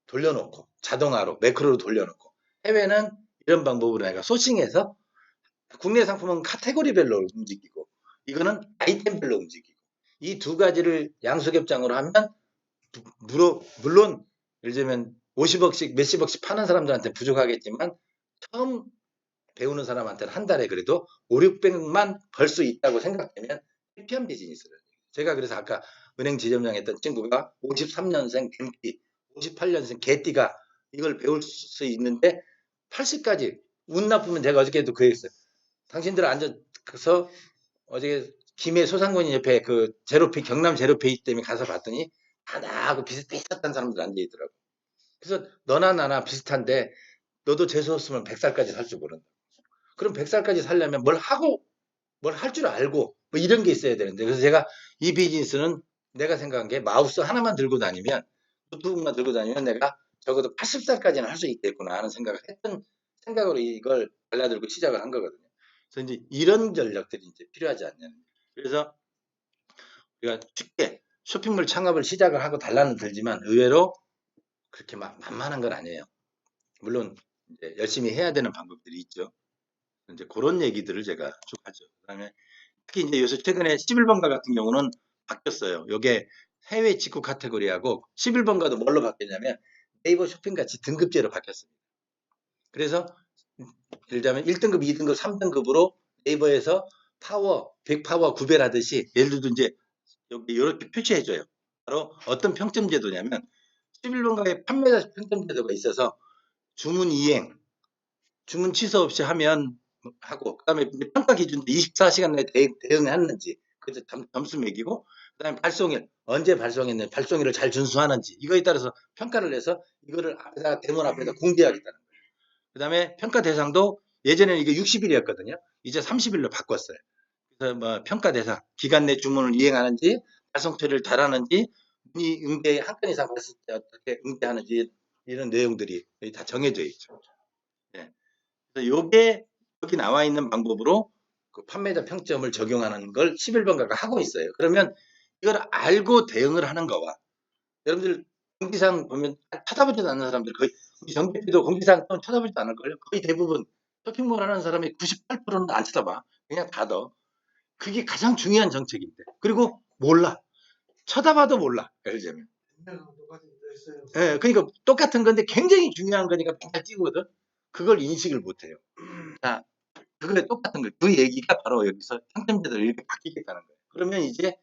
돌려놓고 자동화로 매크로로 돌려놓고 해외는 이런 방법으로 내가 소싱해서 국내 상품은 카테고리별로 움직이고 이거는 아이템별로 움직이고 이 두 가지를 양수겹장으로 하면 물론 예를 들면 50억씩 몇십억씩 파는 사람들한테 부족하겠지만 처음 배우는 사람한테는 한 달에 그래도 5, 600만 벌 수 있다고 생각되면 해피한 비즈니스를. 제가 그래서 아까 은행 지점장 했던 친구가 53년생 뱀띠, 58년생 개띠가 이걸 배울 수 있는데 80까지 운 나쁘면 제가 어저께도 그 얘기했어요. 당신들 앉아서 어제 김해 소상공인 옆에 그 제로페이 경남 제로페이 때문에 가서 봤더니 다 나하고 비슷비슷한 사람들 앉아 있더라고. 그래서 너나 나나 비슷한데 너도 재수 없으면 100살까지 살 줄 모른다. 그럼 100살까지 살려면 뭘 하고 뭘 할 줄 알고 뭐 이런 게 있어야 되는데 그래서 제가 이 비즈니스는 내가 생각한 게 마우스 하나만 들고 다니면 노트북만 들고 다니면 내가 적어도 80살까지는 할 수 있겠구나 하는 생각을 했던 생각으로 이걸 발라들고 시작을 한 거거든요. 그래서 이제 이런 전략들이 이제 필요하지 않냐. 그래서 우리가 쉽게 쇼핑몰 창업을 시작을 하고 달라는 들지만 의외로 그렇게 막 만만한 건 아니에요. 물론 이제 열심히 해야 되는 방법들이 있죠. 이제 그런 얘기들을 제가 쭉 하죠. 그다음에 특히 이제 요새 최근에 11번가 같은 경우는 바뀌었어요. 요게 해외 직구 카테고리하고 11번가도 뭘로 바뀌었냐면 네이버 쇼핑 같이 등급제로 바뀌었습니다. 그래서 예를 들자면 1등급, 2등급, 3등급으로 네이버에서 파워, 100파워 구별하듯이 예를 들어 이제 여기 이렇게 표시해줘요. 바로 어떤 평점 제도냐면 11번가에 판매자 평점 제도가 있어서 주문 이행, 주문 취소 없이 하면 하고 그다음에 평가 기준도 24시간 내에 대응했는지 그 점수 매기고 그다음에 발송일 언제 발송했는지 발송일을 잘 준수하는지 이거에 따라서 평가를 내서 이거를 앞에다 대문 앞에다 공개하겠다는 거예요. 그다음에 평가 대상도 예전에는 이게 60일이었거든요. 이제 30일로 바꿨어요. 그래서 뭐 평가 대상 기간 내 주문을 이행하는지 발송 처리를 잘하는지 문의 응대 한 건 이상 받았을 때 어떻게 응대하는지 이런 내용들이 다 정해져 있죠. 예. 그래서 요게 여기 나와 있는 방법으로 그 판매자 평점을 적용하는 걸 11번가가 하고 있어요. 그러면 이걸 알고 대응을 하는 거와 여러분들 공지사항 보면 쳐다보지도 않는 사람들 거의 우리 정비도 공지사항 쳐다보지도 않을걸요. 거의 대부분 쇼핑몰 하는 사람의 98%는 안 쳐다봐. 그냥 닫아. 그게 가장 중요한 정책인데. 그리고 몰라. 쳐다봐도 몰라. 예를 들면. 옛날하고 똑같은 거 있어요. 예, 그러니까 똑같은 건데 굉장히 중요한 거니까 잘 띄우거든. 그걸 인식을 못 해요. 자, 그거에 똑같은 거예요. 그 얘기가 바로 여기서 평점제도를 이렇게 바뀌겠다는 거예요. 그러면 이제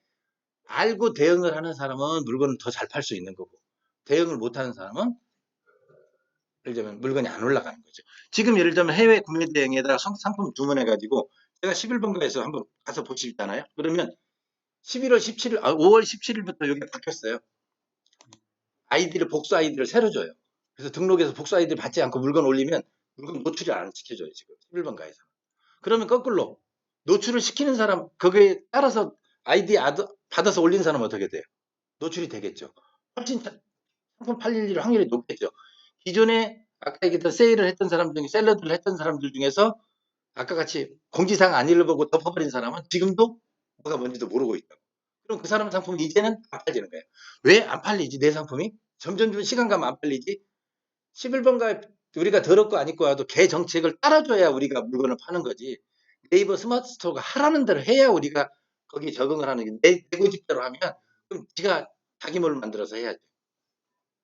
알고 대응을 하는 사람은 물건을 더 잘 팔 수 있는 거고, 대응을 못하는 사람은 예를 들면 물건이 안 올라가는 거죠. 지금 예를 들면 해외 구매 대행에다가 상품 주문해가지고 제가 11번가에서 한번 가서 볼 수 있잖아요. 그러면 11월 17일, 5월 17일부터 여기 바뀌었어요. 아이디를, 복수 아이디를 새로 줘요. 그래서 등록해서 복수 아이디를 받지 않고 물건 올리면 물건 노출이 안 시켜줘요. 지금 11번가에서. 그러면 거꾸로 노출을 시키는 사람 거기에 따라서 아이디 받아서 올린 사람은 어떻게 돼요? 노출이 되겠죠. 훨씬 상품 팔릴 확률이 높겠죠. 기존에 아까 얘기했던 세일을 했던 사람 중에 샐러드를 했던 사람들 중에서 아까 같이 공지사항 안 읽어보고 덮어버린 사람은 지금도 뭐가 뭔지도 모르고 있다. 그럼 그 사람 상품이 이제는 안 팔리는 거예요. 왜 안 팔리지? 내 상품이? 점점 시간 가면 안 팔리지? 11번가에 우리가 더럽고 안 입고 와도 걔 정책을 따라줘야 우리가 물건을 파는 거지. 네이버 스마트 스토어가 하라는 대로 해야 우리가 거기에 적응을 하는 게 내 고집대로 하면 그럼 지가 자기 몰을 만들어서 해야죠.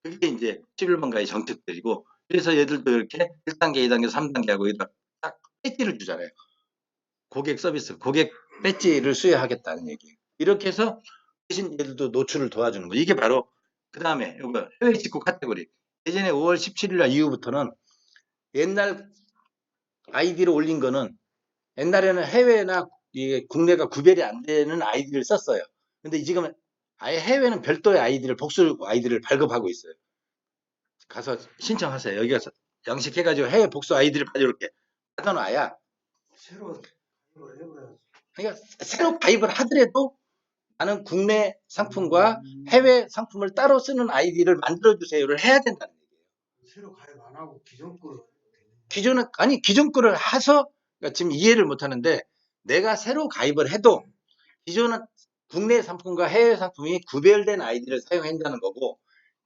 그게 이제 11번가의 정책들이고 그래서 얘들도 이렇게 1단계, 2단계, 3단계 하고 여기다 딱 배지를 주잖아요. 고객 서비스, 고객 배지를 수여하겠다는 얘기예요. 이렇게 해서 대신 얘들도 노출을 도와주는 거. 이게 바로 그 다음에 이거 해외 직구 카테고리. 예전에 5월 17일 날 이후부터는 옛날 아이디를 올린 거는 옛날에는 해외나 이게 국내가 구별이 안 되는 아이디를 썼어요. 근데 지금 아예 해외는 별도의 아이디를 복수 아이디를 발급하고 있어요. 가서 신청하세요. 여기 가서 양식해가지고 해외 복수 아이디를 이렇게 받아놔야 새로 이걸 해봐야지. 그러니까 새로 가입을 하더라도 나는 국내 상품과 해외 상품을 따로 쓰는 아이디를 만들어 주세요를 해야 된다는 얘기예요. 새로 가입 안 하고 기존 거로 해도 되는 기존은 아니 기존 거를 해서 그러니까 지금 이해를 못 하는데 내가 새로 가입을 해도 기존은 국내 상품과 해외 상품이 구별된 아이디를 사용한다는 거고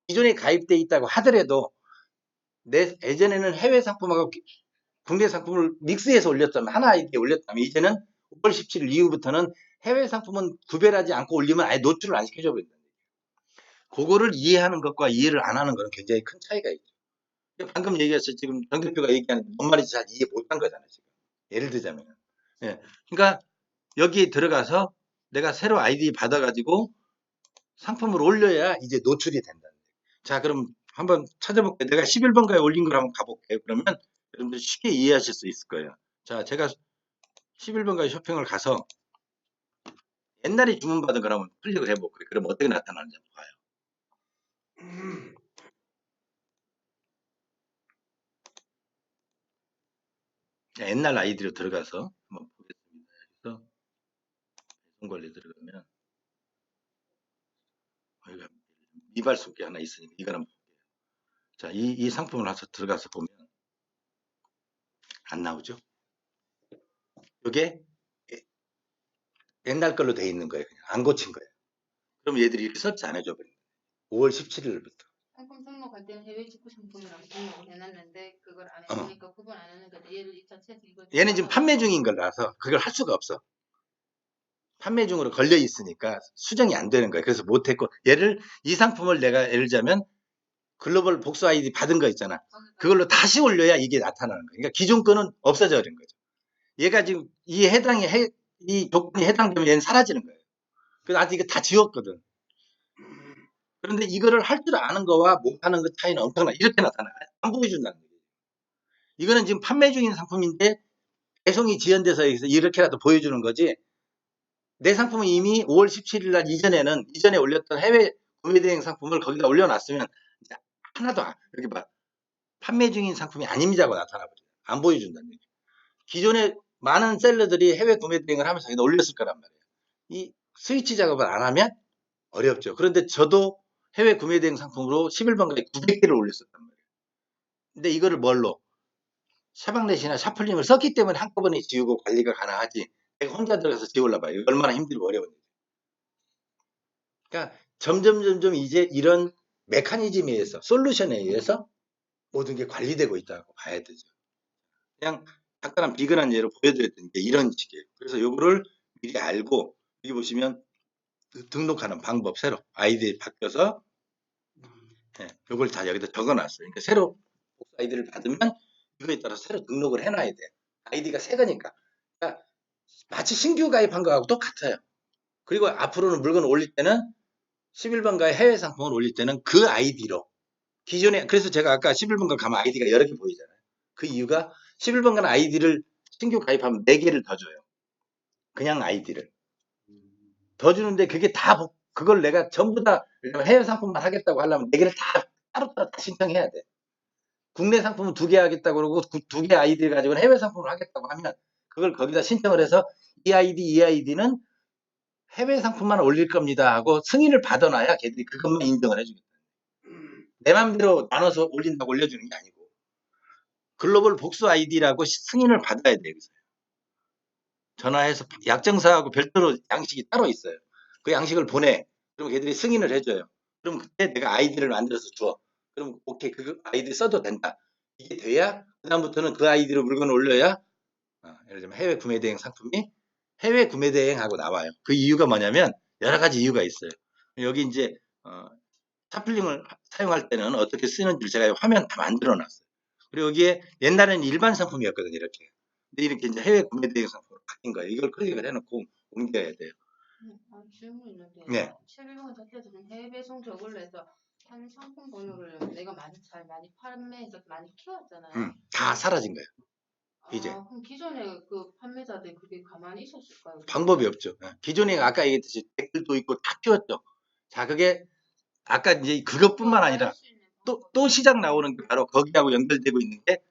기존에 가입돼 있다고 하더라도 내 예전에는 해외 상품하고 국내 상품을 믹스해서 올렸다면 하나 아이디에 올렸다면 이제는 5월 17일 이후부터는 해외 상품은 구별하지 않고 올리면 아예 노출을 안 시켜줘 버린다. 그거를 이해하는 것과 이해를 안 하는 것은 굉장히 큰 차이가 있죠. 방금 얘기했어. 지금 정 대표가 얘기하는 뭔 말인지 잘 이해 못한 거잖아요. 지금. 예를 들자면. 예. 그러니까 여기 들어가서 내가 새로 아이디 받아가지고 상품을 올려야 이제 노출이 된다. 자, 그럼 한번 찾아볼게요. 내가 11번가에 올린 걸 한번 가볼게요. 그러면 여러분들 쉽게 이해하실 수 있을 거예요. 자, 제가 11번가에 쇼핑을 가서 옛날에 주문받은 걸 한번 클릭을 해볼게요. 그럼 어떻게 나타나는지 한번 봐요. 자, 옛날 아이디로 들어가서 한번 보겠습니다. 그래서 배송 관리 들어가면 여기가 미발속기 하나 있으니까 이걸 한번 볼게요. 자, 이 상품을 와서 들어가서 보면 안 나오죠? 이게 옛날 걸로 돼 있는 거예요. 그냥 안 고친 거예요. 그럼 얘들이 이렇게 서치 안 해줘 버린 거예요. 5월 17일부터. 상품 등록할 때는 해외 직구 상품이라고 등록을 해놨는데 그걸 안 어. 해주니까 구분 안 하니까 얘를 이 자체에서 이걸 얘는 지금 판매 중인 거라서 그걸 할 수가 없어. 판매 중으로 걸려 있으니까 수정이 안 되는 거예요. 그래서 못했고, 이 상품을 내가 예를 들자면 글로벌 복수 아이디 받은 거 있잖아. 그걸로 다시 올려야 이게 나타나는 거예요. 그러니까 기존 거는 없어져 버린 거죠. 얘가 지금 이 조건이 해당되면 얘는 사라지는 거예요. 그래서 아직 이거 다 지웠거든. 그런데 이거를 할 줄 아는 거와 못하는 것 차이는 엄청나. 이렇게 나타나. 안 보여준다는 거예요. 이거는 지금 판매 중인 상품인데 배송이 지연돼서 이렇게라도 보여주는 거지. 내 상품은 이미 5월 17일 날 이전에 올렸던 해외 구매 대행 상품을 거기다 올려놨으면 하나도 이렇게 봐. 판매 중인 상품이 아닙니다고 나타나버려요. 안 보여준다는 얘기죠. 기존에 많은 셀러들이 해외 구매 대행을 하면서 여기다 올렸을 거란 말이에요. 이 스위치 작업을 안 하면 어렵죠. 그런데 저도 해외 구매 대행 상품으로 11번가에 900개를 올렸었단 말이에요. 근데 이거를 뭘로? 샤방넷이나 샤플링을 썼기 때문에 한꺼번에 지우고 관리가 가능하지. 내가 혼자 들어가서 지우려고 봐요. 얼마나 힘들고 어려운지. 그러니까 점점 이제 이런 메커니즘에 의해서, 솔루션에 의해서 모든 게 관리되고 있다고 봐야 되죠. 그냥 간단한 비근한 예로 보여드렸던 게 이런 식이에요. 그래서 요거를 미리 알고, 여기 보시면 등록하는 방법 새로 아이디 바뀌어서 요걸 다 여기다 적어놨어요. 그러니까 새로 복수 아이디를 받으면 이거에 따라서 새로 등록을 해놔야 돼요. 아이디가 새 거니까. 그러니까 마치 신규 가입한 거하고 똑같아요. 그리고 앞으로는 물건을 올릴 때는 11번가의 해외 상품을 올릴 때는 그 아이디로 기존에, 그래서 제가 아까 11번가 가면 아이디가 여러 개 보이잖아요. 그 이유가 11번가는 아이디를 신규 가입하면 4개를 더 줘요. 그냥 아이디를 더 주는데 그게 그걸 내가 전부 다 해외 상품만 하겠다고 하려면 4개를 다 따로따로 다 신청해야 돼. 국내 상품은 2개 하겠다고 그러고 2개 아이디를 가지고는 해외 상품을 하겠다고 하면 그걸 거기다 신청을 해서 이 아이디는 해외 상품만 올릴 겁니다 하고 승인을 받아놔야 걔들이 그것만 인정을 해주겠다. 내 맘대로 나눠서 올린다고 올려주는 게 아니고 글로벌 복수 아이디라고 승인을 받아야 돼요. 전화해서 약정사하고 별도로 양식이 따로 있어요. 그 양식을 보내. 그럼 걔들이 승인을 해줘요. 그럼 그때 내가 아이디를 만들어서 줘. 그럼 오케이, 그 아이디 써도 된다. 이게 돼야 그다음부터는 그 아이디로 물건을 올려야 예를 들면 해외 구매 대행 상품이 해외 구매 대행하고 나와요. 그 이유가 뭐냐면 여러 가지 이유가 있어요. 여기 이제 샤플링을 사용할 때는 어떻게 쓰는지 제가 화면 다 만들어 놨어요. 그리고 여기에 옛날에는 일반 상품이었거든요. 이렇게. 근데 이렇게 이제 해외 구매 대행 상품으로 바뀐 거예요. 이걸 클릭을 해놓고 옮겨야 돼요. 질문 있는데 네. 11번 자체에서 해외 배송 저걸로 해서 한 상품 번호를 내가 많이 판매해서 많이 키웠잖아요. 다 사라진 거예요. 이제. 그럼 기존에 그 판매자들 그게 가만히 있었을까요? 방법이 없죠. 기존에 아까 얘기했듯이 댓글도 있고 다 키웠죠. 자, 그게 아까 이제 그것뿐만 아니라 또 시작 나오는 게 바로 거기하고 연결되고 있는 게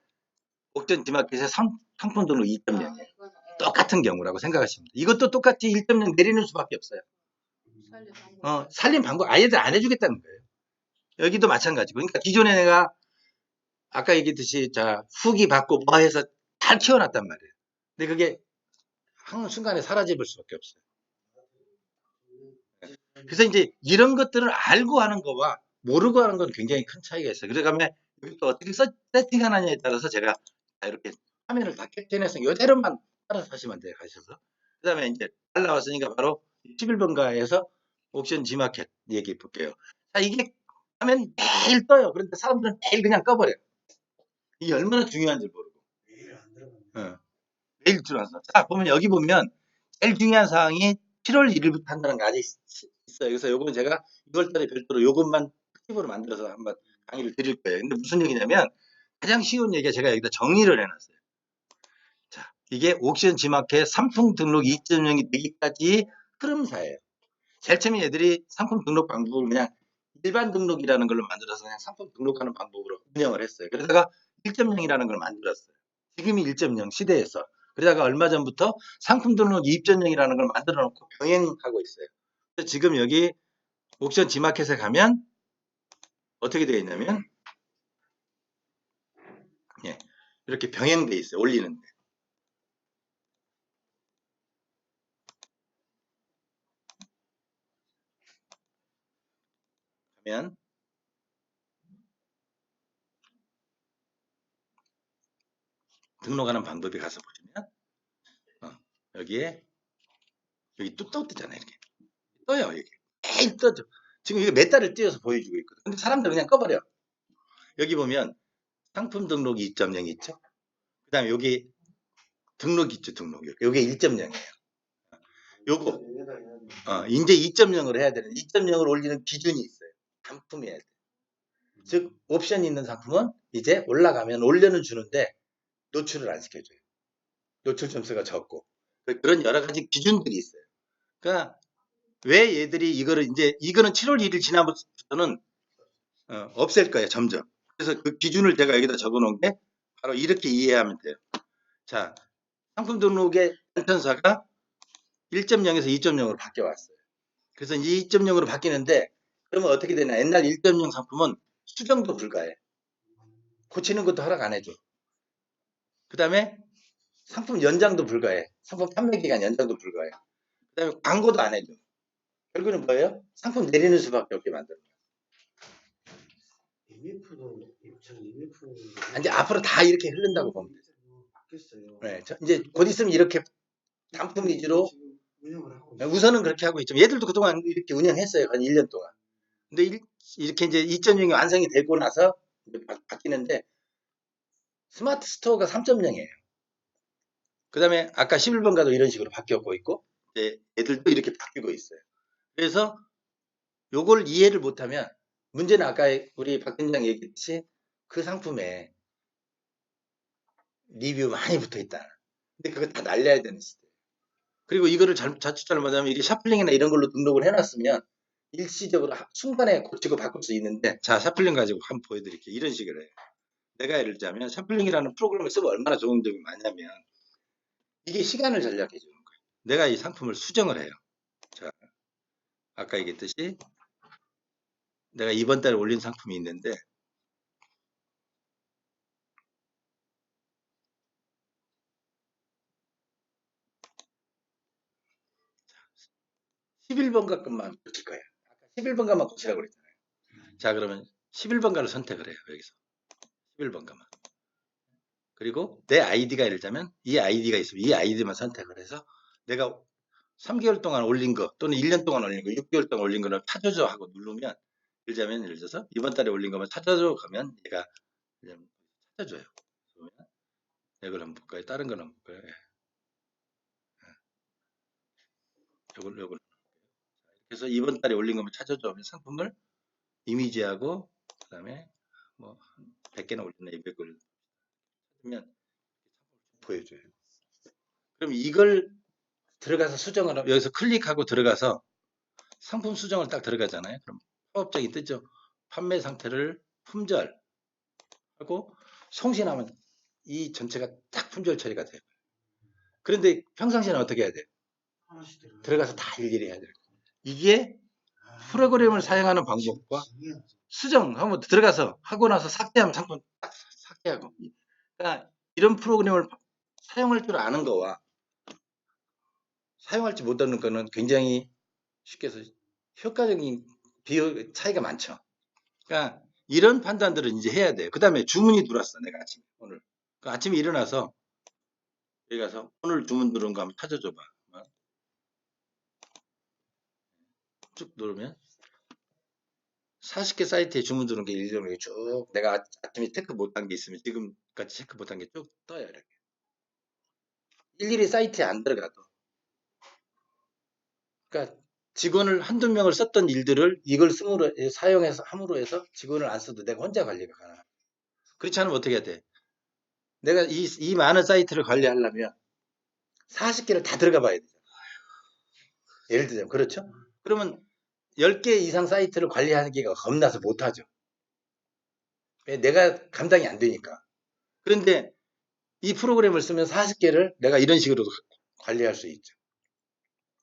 옥전 디마켓의 상품 등록 2.0. 똑같은 경우라고 생각하시면 돼요. 이것도 똑같이 1.0 내리는 수밖에 없어요. 살림 방법 아예들 안 해주겠다는 거예요. 여기도 마찬가지고. 그러니까 기존에 내가 아까 얘기했듯이 자 후기 받고 뭐 해서 잘 키워놨단 말이에요. 근데 그게 한순간에 사라져볼 수밖에 없어요. 그래서 이제 이런 것들을 알고 하는 거와 모르고 하는 건 굉장히 큰 차이가 있어요. 그래서 여기 또 어떻게 세팅하느냐에 따라서 제가 이렇게 화면을 다 캡처해서 이대로만 따라서 하시면 돼요. 가셔서. 그 다음에 이제 잘 나왔으니까 바로 11번가에서 옥션 G마켓 얘기해 볼게요. 자, 이게 하면 매일 떠요. 그런데 사람들은 매일 그냥 꺼버려요. 이게 얼마나 중요한지 모르고. 매일 안 들어가네. 어, 매일 들어와서. 자, 보면 여기 보면 제일 중요한 사항이 7월 1일부터 한다는 게 아직 있어요. 그래서 요거는 제가 6월달에 별도로 요것만 특집으로 만들어서 한번 강의를 드릴 거예요. 근데 무슨 얘기냐면 가장 쉬운 얘기가 제가 여기다 정리를 해놨어요. 자, 이게 옥션 지마켓 상품 등록 2.0이 되기까지 흐름사예요. 제일 처음에 얘들이 상품 등록 방법을 그냥 일반 등록이라는 걸로 만들어서 그냥 상품 등록하는 방법으로 운영을 했어요. 그러다가 1.0이라는 걸 만들었어요. 지금이 1.0 시대에서. 그러다가 얼마 전부터 상품 등록 2.0이라는 걸 만들어 놓고 병행하고 있어요. 그래서 지금 여기 옥션 지마켓에 가면 어떻게 되어 있냐면 예, 이렇게 병행돼 있어요. 올리는데. 그러면 등록하는 방법에 가서 보시면 여기에 여기 또 뜨잖아요. 이렇게 떠요. 이게 매일 떠죠. 지금 이게 몇 달을 띄어서 보여주고 있거든. 근데 사람들 그냥 꺼버려. 여기 보면 상품 등록 2.0 있죠. 그 다음에 여기 등록 있죠. 등록. 여기 1.0이에요. 요거 이제 2.0으로 해야 되는 2.0을 올리는 기준이 있어요. 단품이어야 돼. 즉 옵션이 있는 상품은 이제 올라가면 올려는 주는데 노출을 안 시켜줘요. 노출 점수가 적고 그런 여러 가지 기준들이 있어요. 그러니까 왜 얘들이 이거를 이제 이거는 7월 1일 지나부터는 없앨 거예요. 점점. 그래서 그 기준을 제가 여기다 적어놓은 게 바로 이렇게 이해하면 돼요. 자, 상품 등록의 단편사가 1.0에서 2.0으로 바뀌어왔어요. 그래서 이 2.0으로 바뀌는데 그러면 어떻게 되냐. 옛날 1.0 상품은 수정도 불가해. 고치는 것도 허락 안 해줘. 그 다음에 상품 연장도 불가해. 상품 판매 기간 연장도 불가해. 그 다음에 광고도 안 해줘. 결국은 뭐예요? 상품 내리는 수밖에 없게 만들어요. EMF도 이제 앞으로 다 이렇게 흐른다고 보면 돼요. 바뀌었어요. 네, 이제 곧 있으면 이렇게 단품 위주로 운영을 하고 있어요. 우선은 그렇게 하고 있죠. 얘들도 그동안 이렇게 운영했어요. 한 1년 동안. 근데 이렇게 이제 2.0이 완성이 되고 나서 바뀌는데 스마트 스토어가 3.0이에요. 그 다음에 아까 11번가도 이런 식으로 바뀌었고 있고 이제 애들도 이렇게 바뀌고 있어요. 그래서 요걸 이해를 못하면 문제는 아까 우리 박 팀장 얘기했듯이 그 상품에 리뷰 많이 붙어있다. 근데 그거 다 날려야 되는 시대. 그리고 이거를 자칫 잘못하면 이게 샤플링이나 이런 걸로 등록을 해놨으면 일시적으로 순간에 고치고 바꿀 수 있는데 자 샤플링 가지고 한번 보여드릴게요. 이런 식으로 해요. 내가 예를 들자면 샤플링이라는 프로그램을 쓰면 얼마나 좋은 점이 많냐면 이게 시간을 절약해 주는 거예요. 내가 이 상품을 수정을 해요. 자, 아까 얘기했듯이 내가 이번 달에 올린 상품이 있는데 11번가 것만 고칠 거예요. 아까 11번가만 고치라고 그랬잖아요. 자, 그러면 11번가를 선택을 해요. 여기서 11번가만. 그리고 내 아이디가 예를 들자면 이 아이디가 있으면 이 아이디만 선택을 해서 내가 3개월 동안 올린 거 또는 1년 동안 올린 거 6개월 동안 올린 거를 찾아줘 하고 누르면 예를 들어서 이번 달에 올린 거만 찾아줘 가면 얘가 그냥 찾아줘요. 그러면 이걸 한번 볼까요? 다른 걸 한번 볼까요? 예. 요걸 그래서 이번 달에 올린 거만 찾아줘 하면 상품을 이미지하고 그다음에 뭐 100개나 올렸나 200개를 찾으면 보여줘요. 그럼 이걸 들어가서 수정을 하면 여기서 클릭하고 들어가서 상품 수정을 딱 들어가잖아요. 그럼 팝업장이 뜨죠. 판매 상태를 품절 하고 송신하면 이 전체가 딱 품절 처리가 돼요. 그런데 평상시에는 어떻게 해야 돼요? 들어가서 다 일일이 해야 돼요. 이게 프로그램을 사용하는 방법과 수정 한번 들어가서 하고 나서 삭제하면 상품 딱 삭제하고 그러니까 이런 프로그램을 사용할 줄 아는 거와 사용할지 못하는 거는 굉장히 쉽게 해서 효과적인 비효 차이가 많죠. 그러니까 이런 판단들을 이제 해야 돼요. 그 다음에 주문이 들어왔어. 내가 아침에 오늘 그 아침에 일어나서 여기 가서 오늘 주문 들어온 거 한번 찾아줘봐. 쭉 누르면 40개 사이트에 주문 들어온 게 일정하게 쭉 내가 아침에 체크 못한 게 있으면 지금 까지 체크 못한 게 쭉 떠요. 이렇게. 일일이 사이트에 안 들어가도. 그러니까 직원을 한두 명을 썼던 일들을 이걸 사용해서 함으로 해서 직원을 안 써도 내가 혼자 관리가 가능해. 그렇지 않으면 어떻게 해야 돼? 내가 이 많은 사이트를 관리하려면 40개를 다 들어가 봐야 되죠. 예를 들자면 그렇죠? 그러면 10개 이상 사이트를 관리하기가 겁나서 못하죠. 내가 감당이 안 되니까. 그런데 이 프로그램을 쓰면 40개를 내가 이런 식으로 관리할 수 있죠.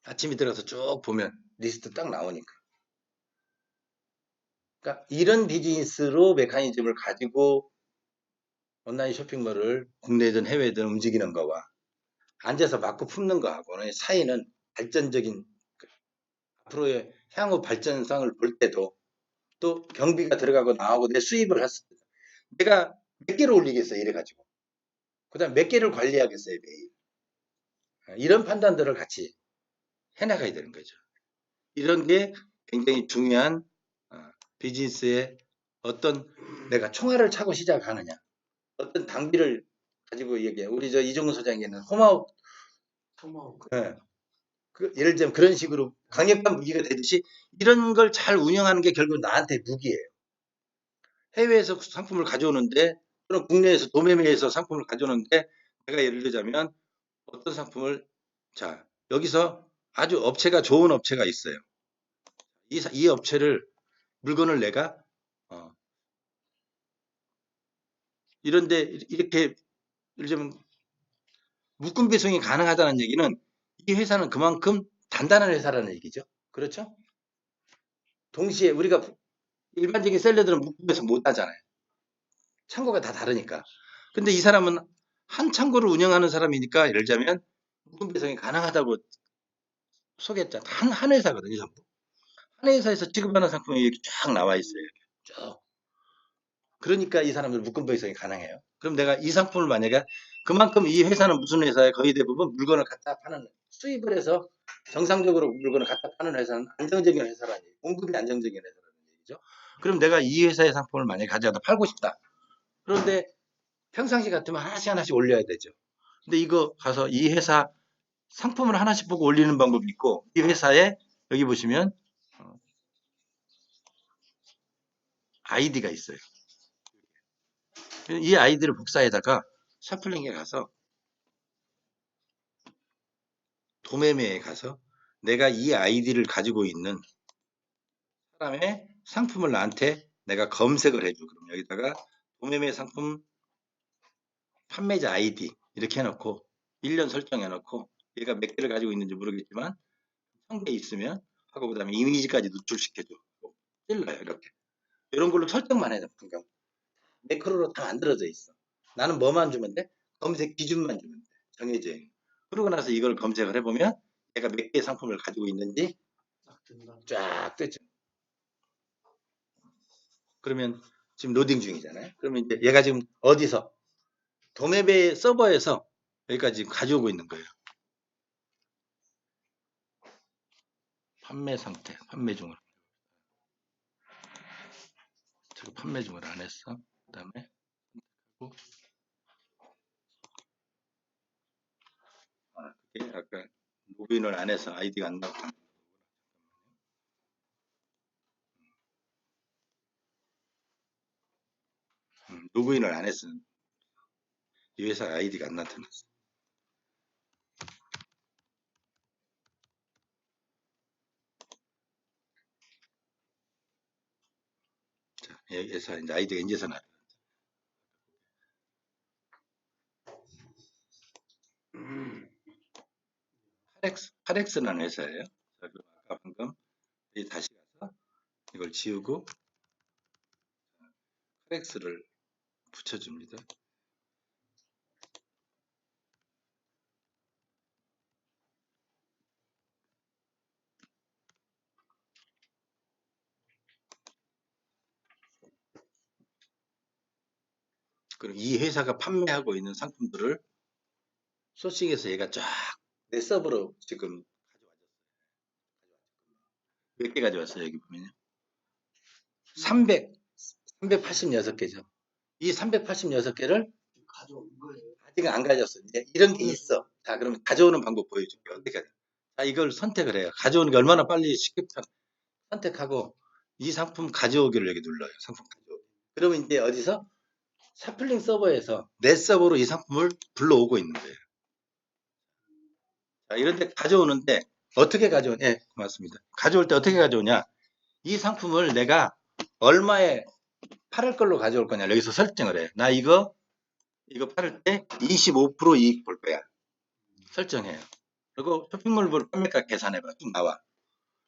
아침에 들어가서 쭉 보면 리스트 딱 나오니까. 그러니까 이런 비즈니스로 메커니즘을 가지고 온라인 쇼핑몰을 국내든 해외든 움직이는 거와 앉아서 맞고 품는 거하고는 사이는 발전적인 앞으로의 향후 발전성을 볼 때도 또 경비가 들어가고 나오고 내 수입을 했을 때 내가 몇 개를 올리겠어요 이래가지고 그 다음 몇 개를 관리하겠어요 매일 이런 판단들을 같이 해나가야 되는 거죠. 이런 게 굉장히 중요한 비즈니스의 어떤 내가 총알을 차고 시작하느냐 어떤 당비를 가지고 얘기해. 우리 저 이종훈 소장에는 홈아웃 토마호크. 예. 예를 들면 그런 식으로 강력한 무기가 되듯이 이런 걸 잘 운영하는 게 결국 나한테 무기예요. 해외에서 상품을 가져오는데 또는 국내에서 도매매에서 상품을 가져오는데 내가 예를 들자면 어떤 상품을 자 여기서 아주 업체가 좋은 업체가 있어요. 이 업체를 물건을 내가 이런데 이렇게 예를 들면 묶음 배송이 가능하다는 얘기는 이 회사는 그만큼 단단한 회사라는 얘기죠. 그렇죠? 동시에 우리가 일반적인 셀러들은 묶음 배송 못 하잖아요. 창고가 다 다르니까. 근데 이 사람은 한 창고를 운영하는 사람이니까 예를 들자면 묶음 배송이 가능하다고 소개했잖아. 한 회사거든요, 전부. 한 회사에서 취급하는 상품이 이렇게 쫙 나와 있어요. 이렇게 쭉. 그러니까 이 사람들 묶음 배송이 가능해요. 그럼 내가 이 상품을 만약에 그만큼 이 회사는 무슨 회사에 거의 대부분 물건을 갖다 파는 수입을 해서 정상적으로 물건을 갖다 파는 회사는 안정적인 회사라는 얘기, 공급이 안정적인 회사라는 얘기죠. 그럼 내가 이 회사의 상품을 만약에 가져다 팔고 싶다. 그런데 평상시 같으면 하나씩 하나씩 올려야 되죠. 근데 이거 가서 이 회사 상품을 하나씩 보고 올리는 방법이 있고 이 회사에 여기 보시면 아이디가 있어요. 이 아이디를 복사해다가 샤플링에 가서 도매매에 가서 내가 이 아이디를 가지고 있는 사람의 상품을 나한테 내가 검색을 해줘. 그럼 여기다가 도매매 상품 판매자 아이디 이렇게 해놓고 1년 설정해놓고 얘가 몇 개를 가지고 있는지 모르겠지만 1000개 있으면 하고 그 다음에 이미지까지 노출시켜줘. 찔러요 이렇게. 이런 걸로 설정만 해요. 그러니까 매크로로 다 만들어져 있어. 나는 뭐만 주면 돼? 검색 기준만 주면 돼. 정해져 있는. 그러고 나서 이걸 검색을 해보면 얘가 몇 개의 상품을 가지고 있는지 딱 든다. 쫙 뜨죠. 그러면 지금 로딩 중이잖아요. 그러면 이제 얘가 지금 어디서 도매배 서버에서 여기까지 지금 가져오고 있는 거예요. 판매 상태, 판매 중을. 저거 판매 중을 안 했어. 그 다음에 그게 아까 로그인을 안 해서 아이디가 안 나왔다. 로그인을 안 했어. 이 회사 아이디가 안 나타났어. 자, 여기서 이제 아이디가 이제서 나. 파렉스라는 회사예요. 자, 그럼 아까 방금 다시 가서 이걸 지우고 파렉스를 붙여줍니다. 그럼 이 회사가 판매하고 있는 상품들을 소싱해서 얘가 쫙 내 서버로 지금 몇 개 가져왔어요. 여기 보면요. 386개죠. 이 386개를 가져온 거예요. 아직은 안 가졌어. 이제 이런 게 있어. 자, 그러면 가져오는 방법 보여줄게. 어떻게 하냐. 자, 이걸 선택을 해요. 가져오는 게 얼마나 빨리 쉽게 선택하고 이 상품 가져오기를 여기 눌러요. 상품 가져오기. 그러면 이제 어디서? 샤플링 서버에서 내 서버로 이 상품을 불러오고 있는 거예요. 자, 이런데 가져오는데 어떻게 가져오냐? 예, 고맙습니다. 가져올 때 어떻게 가져오냐? 이 상품을 내가 얼마에 팔을 걸로 가져올 거냐? 여기서 설정을 해. 나 이거 팔을 때 25% 이익 볼 거야. 설정해요. 그리고 쇼핑몰 판매가 계산해봐. 쭉 나와.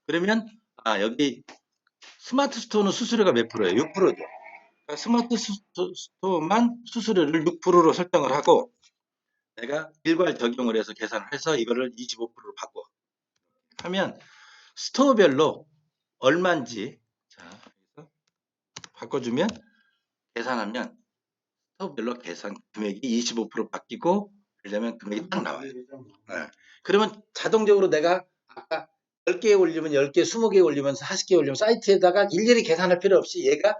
그러면 여기 스마트 스토어는 수수료가 몇 프로예요? 6%죠. 그러니까 스마트 스토어만 수수료를 6%로 설정을 하고 내가 일괄 적용을 해서 계산을 해서 이거를 25%로 바꿔. 하면 스토어별로 얼마인지 자, 바꿔주면 계산하면 스토어별로 계산 금액이 25% 바뀌고 그러면 금액이 딱 나와요. 네. 그러면 자동적으로 내가 아까 10개 올리면 10개, 20개 올리면 40개 올리면 사이트에다가 일일이 계산할 필요 없이 얘가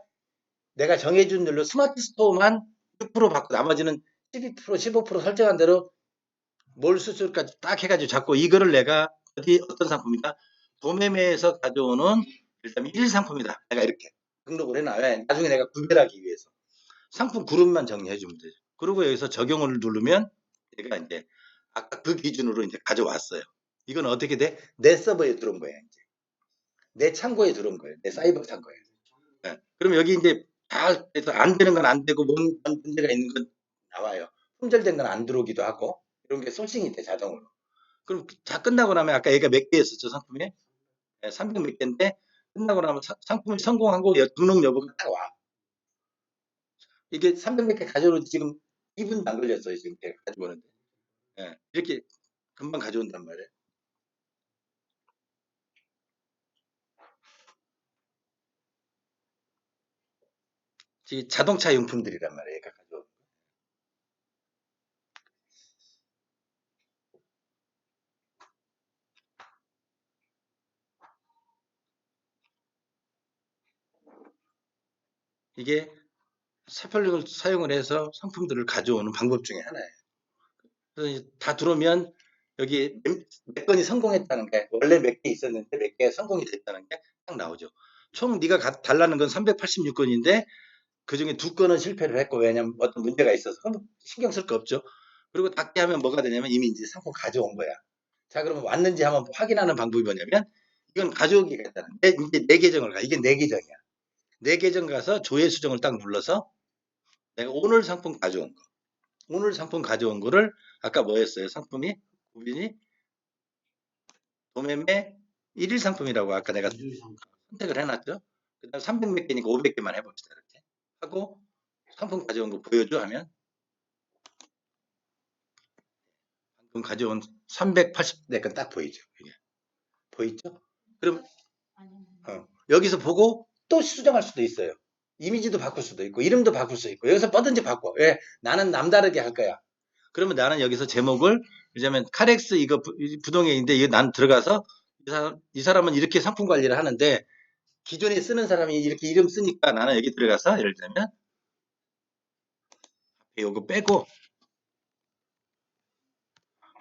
내가 정해준 대로 스마트 스토어만 6% 받고 나머지는 12%, 15% 설정한 대로 몰 수수료까지 딱 해가지고 잡고 이거를 내가 어떤 상품이다? 도매매에서 가져오는 일단 1 상품이다. 내가 이렇게 등록을 해놔야 나중에 내가 구별하기 위해서 상품 그룹만 정리해 주면 되죠. 그리고 여기서 적용을 누르면 얘가 이제 아까 그 기준으로 이제 가져왔어요. 이건 어떻게 돼? 내 서버에 들어온 거야. 이제 내 창고에 들어온 거예요. 내 사이버 창고에. 네. 그럼 여기 이제 다 해서 안 되는 건 안 되고 뭔 문제가 있는 건 나와요. 품절된 건 안 들어오기도 하고 이런 게 소싱이 돼 자동으로. 그럼 다 끝나고 나면 아까 얘가 몇 개였었죠 상품이? 네, 300 몇 개인데 끝나고 나면 상품이 성공하고 등록 여부가 딱 와. 이게 300 몇 개 가져오는데 지금 2분도 안 걸렸어요. 지금 제가 가져오는데. 네, 이렇게 금방 가져온단 말이에요. 지금 자동차 용품들이란 말이에요. 얘가 가져오는 거. 이게 샤플링을 사용을 해서 상품들을 가져오는 방법 중에 하나예요. 그래서 이제 다 들어오면 여기 몇 건이 성공했다는 게 원래 몇 개 있었는데 몇 개가 성공이 됐다는 게 딱 나오죠. 총 네가 달라는 건 386건인데 그중에 2건은 실패를 했고 왜냐면 어떤 문제가 있어서 신경 쓸 거 없죠. 그리고 닫게 하면 뭐가 되냐면 이미 이제 상품 가져온 거야. 자 그러면 왔는지 한번 확인하는 방법이 뭐냐면 이건 가져오기가 있다는 이제 내 계정을 가. 이게 내 계정이야. 내 계정 가서 조회 수정을 딱 눌러서 내가 오늘 상품 가져온 거. 오늘 상품 가져온 거를 아까 뭐였어요? 상품이 구빈이 도매매 1일 상품이라고 아까 내가 선택을 해놨죠. 그 다음 300 몇 개니까 500개만 해봅시다. 이렇게 하고 상품 가져온 거 보여줘 하면 방금 가져온 380개 딱 보이죠. 이게. 보이죠? 그럼 여기서 보고 또 수정할 수도 있어요. 이미지도 바꿀 수도 있고 이름도 바꿀 수 있고 여기서 뭐든지 바꿔. 왜? 나는 남다르게 할 거야. 그러면 나는 여기서 제목을 왜냐면 카렉스 이거 부동액인데 이거 난 들어가서 이 사람은 이렇게 상품 관리를 하는데 기존에 쓰는 사람이 이렇게 이름 쓰니까 나는 여기 들어가서 예를 들면 이거 빼고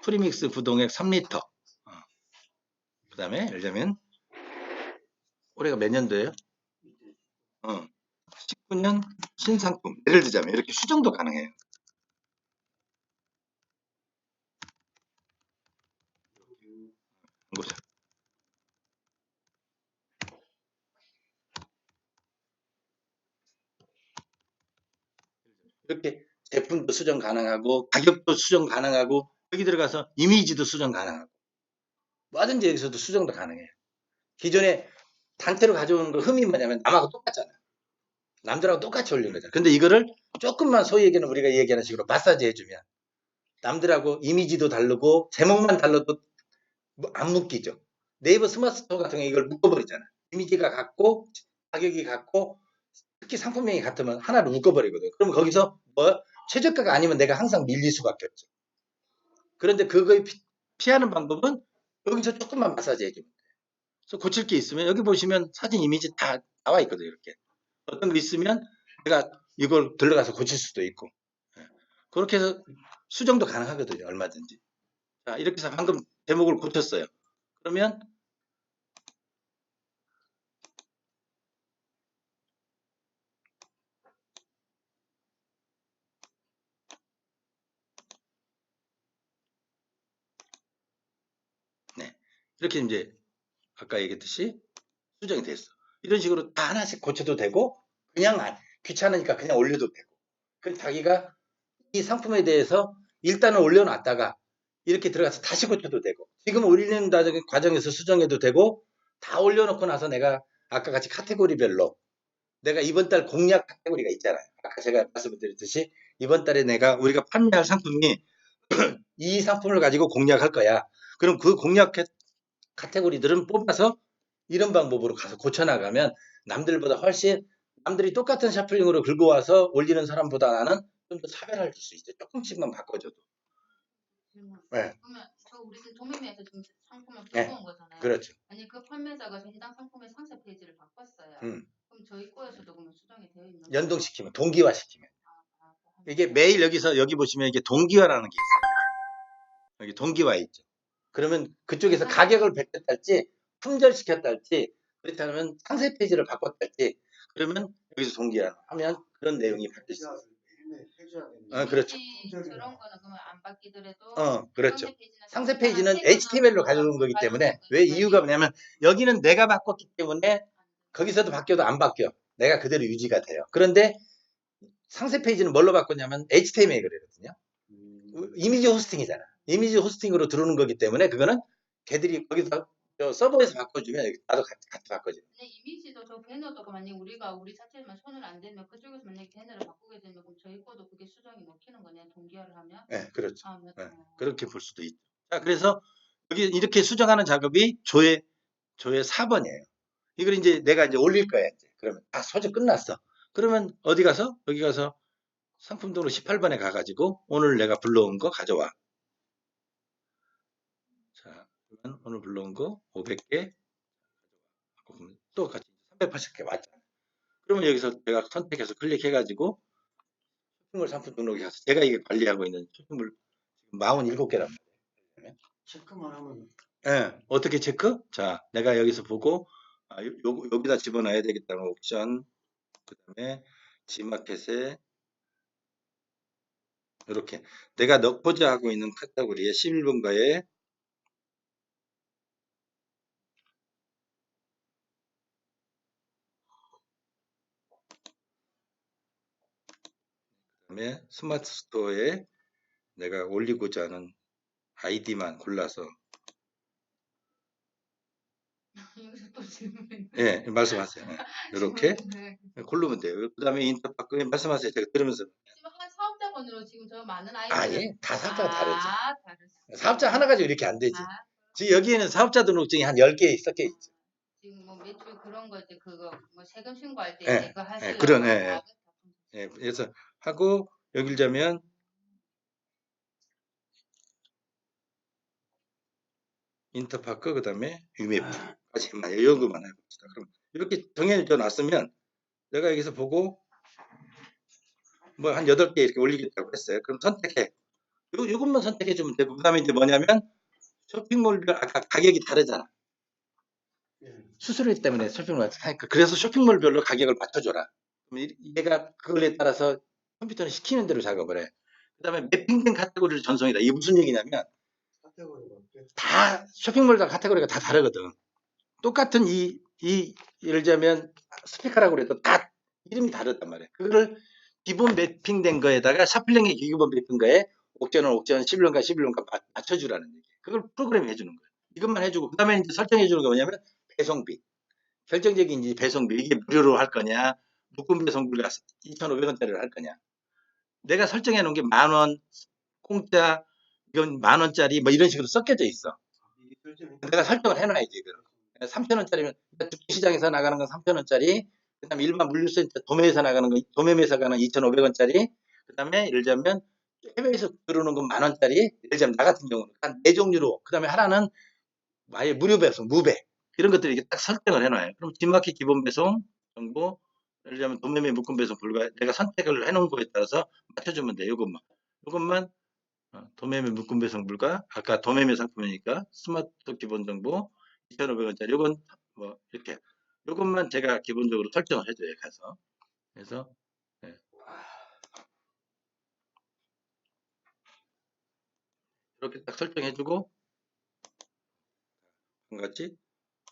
프리믹스 부동액 3리터 그 다음에 예를 들면 올해가 몇 년도예요? 19년 신상품 예를 들자면 이렇게 수정도 가능해요. 보자. 이렇게 제품도 수정 가능하고 가격도 수정 가능하고 여기 들어가서 이미지도 수정 가능하고 뭐든지 여기서도 수정도 가능해요. 기존에 단체로 가져오는 거 흠이 뭐냐면 남하고 똑같잖아. 남들하고 똑같이 올리는 거잖아. 근데 이거를 조금만 소위 얘기하는 우리가 얘기하는 식으로 마사지 해주면 남들하고 이미지도 다르고 제목만 달라도 안 묶이죠. 네이버 스마트 스토어 같은 경우 이걸 묶어버리잖아. 이미지가 같고 가격이 같고 특히 상품명이 같으면 하나를 묶어버리거든. 그럼 거기서 뭐 최저가가 아니면 내가 항상 밀릴 수밖에 없죠. 그런데 그걸 피하는 방법은 여기서 조금만 마사지 해주면 돼요. 그래서 고칠 게 있으면 여기 보시면 사진 이미지 다 나와 있거든요. 이렇게 어떤 거 있으면 내가 이걸 들어가서 고칠 수도 있고 그렇게 해서 수정도 가능하거든요. 얼마든지. 자, 이렇게 해서 방금 제목을 고쳤어요. 그러면 네, 이렇게 이제 아까 얘기했듯이 수정이 됐어. 이런 식으로 다 하나씩 고쳐도 되고 그냥 귀찮으니까 그냥 올려도 되고. 그 자기가 이 상품에 대해서 일단은 올려놨다가 이렇게 들어가서 다시 고쳐도 되고 지금 올리는 과정에서 수정해도 되고 다 올려놓고 나서 내가 아까 같이 카테고리별로 내가 이번 달 공략 카테고리가 있잖아요. 아까 제가 말씀드렸듯이 이번 달에 우리가 판매할 상품이 이 상품을 가지고 공략할 거야. 그럼 그 공략 카테고리들은 뽑아서 이런 방법으로 가서 고쳐나가면 남들보다 훨씬 남들이 똑같은 샤플링으로 긁어 와서 올리는 사람보다 나는 좀 더 차별화할 수 있죠. 조금씩만 바꿔줘도. 네, 그러면 우리는 도매매에서 지금 상품을 네, 들고 온 거잖아요. 그렇죠. 아니 그 판매자가 해당 상품의 상세 페이지를 바꿨어요. 음, 그럼 저희 거에서도 그러면 수정이 되어 있는 거예요? 연동시키면, 동기화시키면. 아, 이게 매일 여기 보시면 이게 동기화라는 게 있어요. 여기 동기화 있죠. 그러면 그쪽에서 가격을 베꼈달지, 품절시켰달지, 그렇지 않으면 상세 페이지를 바꿨달지, 그러면 여기서 동기화하면 그런 내용이 바뀔 수 있어요. 매일매일 해줘야 되는 아, 그렇죠. 저런 거는 그러면 안 바뀌더라도 그렇죠. 상세 상세 페이지는 HTML로 가져온 거기 때문에 왜 이유가 뭐냐면 여기는 내가 바꿨기 때문에 거기서도 바뀌어도 안 바뀌어. 내가 그대로 유지가 돼요. 그런데 상세 페이지는 뭘로 바꿨냐면 HTML이거든요. 이미지 호스팅이잖아. 이미지 호스팅으로 들어오는 거기 때문에 그거는 걔들이 거기서 서버에서 바꿔주면 나도 같이 바꿔줘. 근데 이미지도 저 배너도 만약에 우리가 우리 자체만 손을 안 대면 그쪽에서 만약에 배너를 바꾸게 되면 그럼 저희 거도 그게 수정이 먹히는 거네요. 동기화를 하면. 네, 그렇죠. 아, 네, 그렇게 볼 수도 있죠. 자, 그래서 여기 이렇게 수정하는 작업이 조회 4번이에요. 이걸 이제 내가 이제 올릴 거야. 이제. 그러면 소집 끝났어. 그러면 어디 가서 여기 가서 상품 등록 18번에 가가지고 오늘 내가 불러온 거 가져와. 자, 그러면 오늘 불러온 거 500개 또 같이 380개 왔잖아. 그러면 여기서 내가 선택해서 클릭해가지고 쇼핑몰 상품 등록에 가서 제가 이게 관리하고 있는 쇼핑몰 지금 47개란 말이에요. 체크만 하면 예, 어떻게 체크? 자, 내가 여기서 보고 여기다 집어넣어야 되겠다는 옵션, 그 다음에 지마켓에 이렇게 내가 넣고자 하고 있는 카테고리에 11번가에 그다음에 스마트 스토어에 내가 올리고자 하는 아이디만 골라서 여기서 또 질문이. 예, 말씀하세요. 예, 이렇게 고르면 돼요. 그 다음에 인터파크 말씀하세요. 제가 들으면서 지금 한 사업자번으로 지금 저 많은 아이디를. 예, 다 사업자가 다르죠. 다르죠. 사업자 하나 가지고 이렇게 안 되지. 아, 지금 여기에는 사업자 등록증이 한 10개 섞여 있죠. 지금 뭐 매출 그런 거 이제 그거 뭐 세금 신고할 때 예, 이제 그거 하시려고. 그런, 예, 그래서 하고 여길 자면 인터파크 그 다음에 UMF까지만 이런 것만 해봅시다. 그럼 이렇게 정해져 놨으면 내가 여기서 보고 뭐 한 8개 이렇게 올리겠다고 했어요. 그럼 선택해. 요것만 선택해 주면 되고 그 다음에 이제 뭐냐면 쇼핑몰별 아까 가격이 다르잖아. 수수료 때문에 쇼핑몰 하니까 그래서 쇼핑몰별로 가격을 맞춰줘라. 그럼 얘가 그거에 따라서 컴퓨터는 시키는 대로 작업을 해. 그 다음에 매핑된 카테고리를 전송이다. 이게 무슨 얘기냐면 카테고리가 어때? 다 쇼핑몰과 카테고리가 다 다르거든. 똑같은 예를 들자면 스피커라고 그래도 다 이름이 다르단 말이야. 그거를 기본 매핑된 거에다가 샤플링의 기본 매핑 거에 옥션은 옥션, 11원가 11원가 맞춰주라는 얘기. 그걸 프로그램이 해주는 거야. 이것만 해주고 그 다음에 이제 설정해주는 게 뭐냐면 배송비. 결정적인 이제 배송비. 이게 무료로 할 거냐, 묶음 배송비가 2,500원짜리를 할 거냐. 내가 설정해 놓은 게 10,000원, 공짜, 이건 10,000원짜리 뭐 이런 식으로 섞여져 있어. 내가 설정을 해놔야지. 3,000원짜리면 시장에서 나가는 건 3,000원짜리, 그다음에 일반 물류센터 도매에서 나가는 건 도매에서 가는 2,500원짜리, 그다음에 예를 들자면 해외에서 들어오는 건 10,000원짜리, 예를 들자면 나 같은 경우는 한 4종류로, 그다음에 하나는 아예 무료 배송, 무배 이런 것들 이렇게 딱 설정을 해놔요. 그럼 뒷마켓 기본 배송 정보, 예를 들자면 도매매 묶음 배송 불가 내가 선택을 해놓은 거에 따라서 맞춰주면 돼. 이것만 이것만 도매매 묶음 배송물가 아까 도매매 상품이니까 스마트 기본 정보 2,500원짜리 이건 뭐 이렇게 이것만 제가 기본적으로 설정을 해줘요. 가서 그래서 예. 이렇게 딱 설정해주고 같이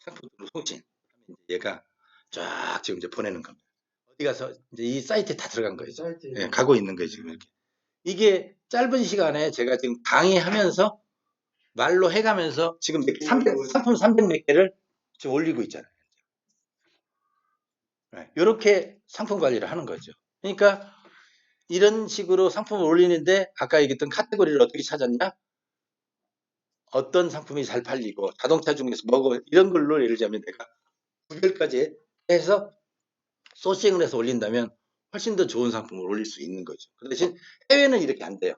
상품으로 송신 얘가 쫙 지금 이제 보내는 겁니다. 어디 가서 이제 이 사이트에 다 들어간 거예요. 사이트에 예, 가고 있는 거예요 지금 이렇게. 이게 짧은 시간에 제가 지금 강의하면서 말로 해가면서 지금 상품 300 몇 개를 지금 올리고 있잖아요. 이렇게 상품 관리를 하는 거죠. 그러니까 이런 식으로 상품을 올리는데 아까 얘기했던 카테고리를 어떻게 찾았냐? 어떤 상품이 잘 팔리고 자동차 중에서 뭐고 이런 걸로 예를 들자면 내가 구별까지 해서 소싱을 해서 올린다면 훨씬 더 좋은 상품을 올릴 수 있는 거죠. 그 대신 해외는 이렇게 안 돼요.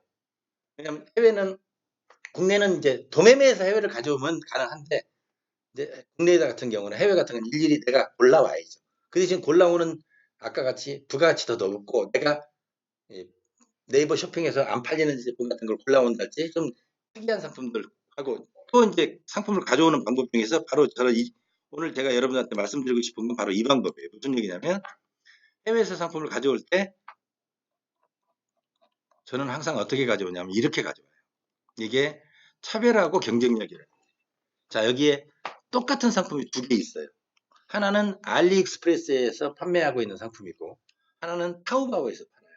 왜냐하면 해외는 국내는 이제 도매매에서 해외를 가져오면 가능한데 이제 국내 같은 경우는 해외 같은 경우는 일일이 내가 골라와야죠. 그 대신 골라오는 아까 같이 부가가치도 높고 내가 네이버 쇼핑에서 안 팔리는 제품 같은 걸 골라온달지 좀 특이한 상품들 하고 또 이제 상품을 가져오는 방법 중에서 바로 저는 오늘 제가 여러분한테 말씀드리고 싶은 건 바로 이 방법이에요. 무슨 얘기냐면 해외에서 상품을 가져올 때 저는 항상 어떻게 가져오냐면 이렇게 가져와요. 이게 차별하고 경쟁력이래요. 자, 여기에 똑같은 상품이 두 개 있어요. 하나는 알리익스프레스에서 판매하고 있는 상품이고 하나는 타오바오에서 팔아요.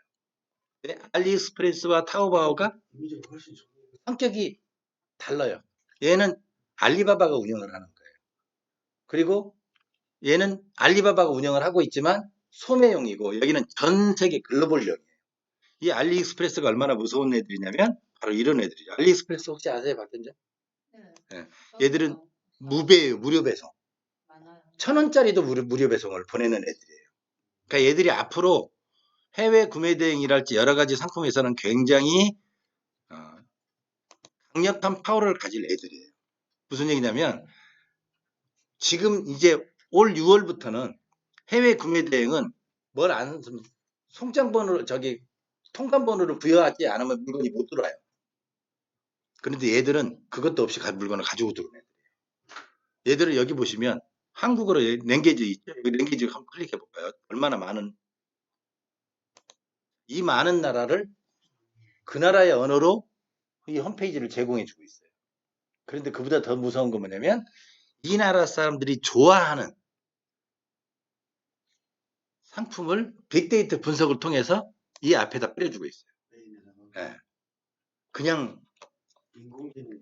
근데 알리익스프레스와 타오바오가 이미지가 훨씬 좋네요. 성격이 달라요. 얘는 알리바바가 운영을 하는 거예요. 그리고 얘는 알리바바가 운영을 하고 있지만 소매용이고 여기는 전 세계 글로벌용이에요. 이 알리익스프레스가 얼마나 무서운 애들이냐면 바로 이런 애들이죠. 알리익스프레스 혹시 아세요, 박현재? 네. 네. 얘들은 무배예요. 무료 배송. 많아요. 1,000원짜리도 무료 배송을 보내는 애들이에요. 그러니까 얘들이 앞으로 해외 구매 대행이랄지 여러 가지 상품에서는 굉장히 강력한 파워를 가질 애들이에요. 무슨 얘기냐면 지금 이제 올 6월부터는 해외 구매 대행은 뭘 안 송장번호로 통관번호를 부여하지 않으면 물건이 못 들어와요. 그런데 얘들은 그것도 없이 물건을 가지고 들어오는 애들이에요. 얘들은 여기 보시면 한국어로 랭귀지 있죠? 여기 랭귀지 한번 클릭해 볼까요? 얼마나 많은 이 많은 나라를 그 나라의 언어로 이 홈페이지를 제공해 주고 있어요. 그런데 그보다 더 무서운 건 뭐냐면 이 나라 사람들이 좋아하는 상품을 빅데이터 분석을 통해서 이 앞에다 뿌려주고 있어요. 네. 그냥 인공지능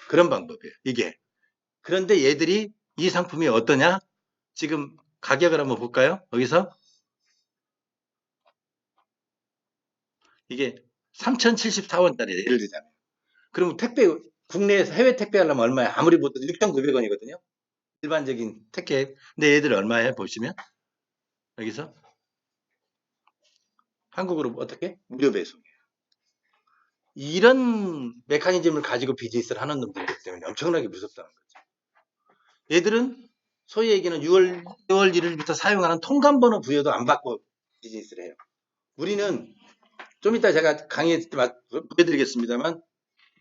그런 방법이에요. 이게. 그런데 얘들이 이 상품이 어떠냐? 지금 가격을 한번 볼까요? 여기서 이게 3,074원짜리 예를 들자면 그러면 택배 국내에서 해외 택배하려면 얼마야? 아무리 보도 6,900원이거든요. 일반적인 택배. 근데 얘들 얼마예요? 보시면 여기서 한국으로 어떻게? 무료 배송이에요. 이런 메커니즘을 가지고 비즈니스를 하는 놈들이기 때문에 엄청나게 무섭다는 거죠. 얘들은 소위 얘기는 6월 1일부터 사용하는 통관번호 부여도 안 받고 비즈니스를 해요. 우리는 좀 이따 제가 강의에 보여드리겠습니다만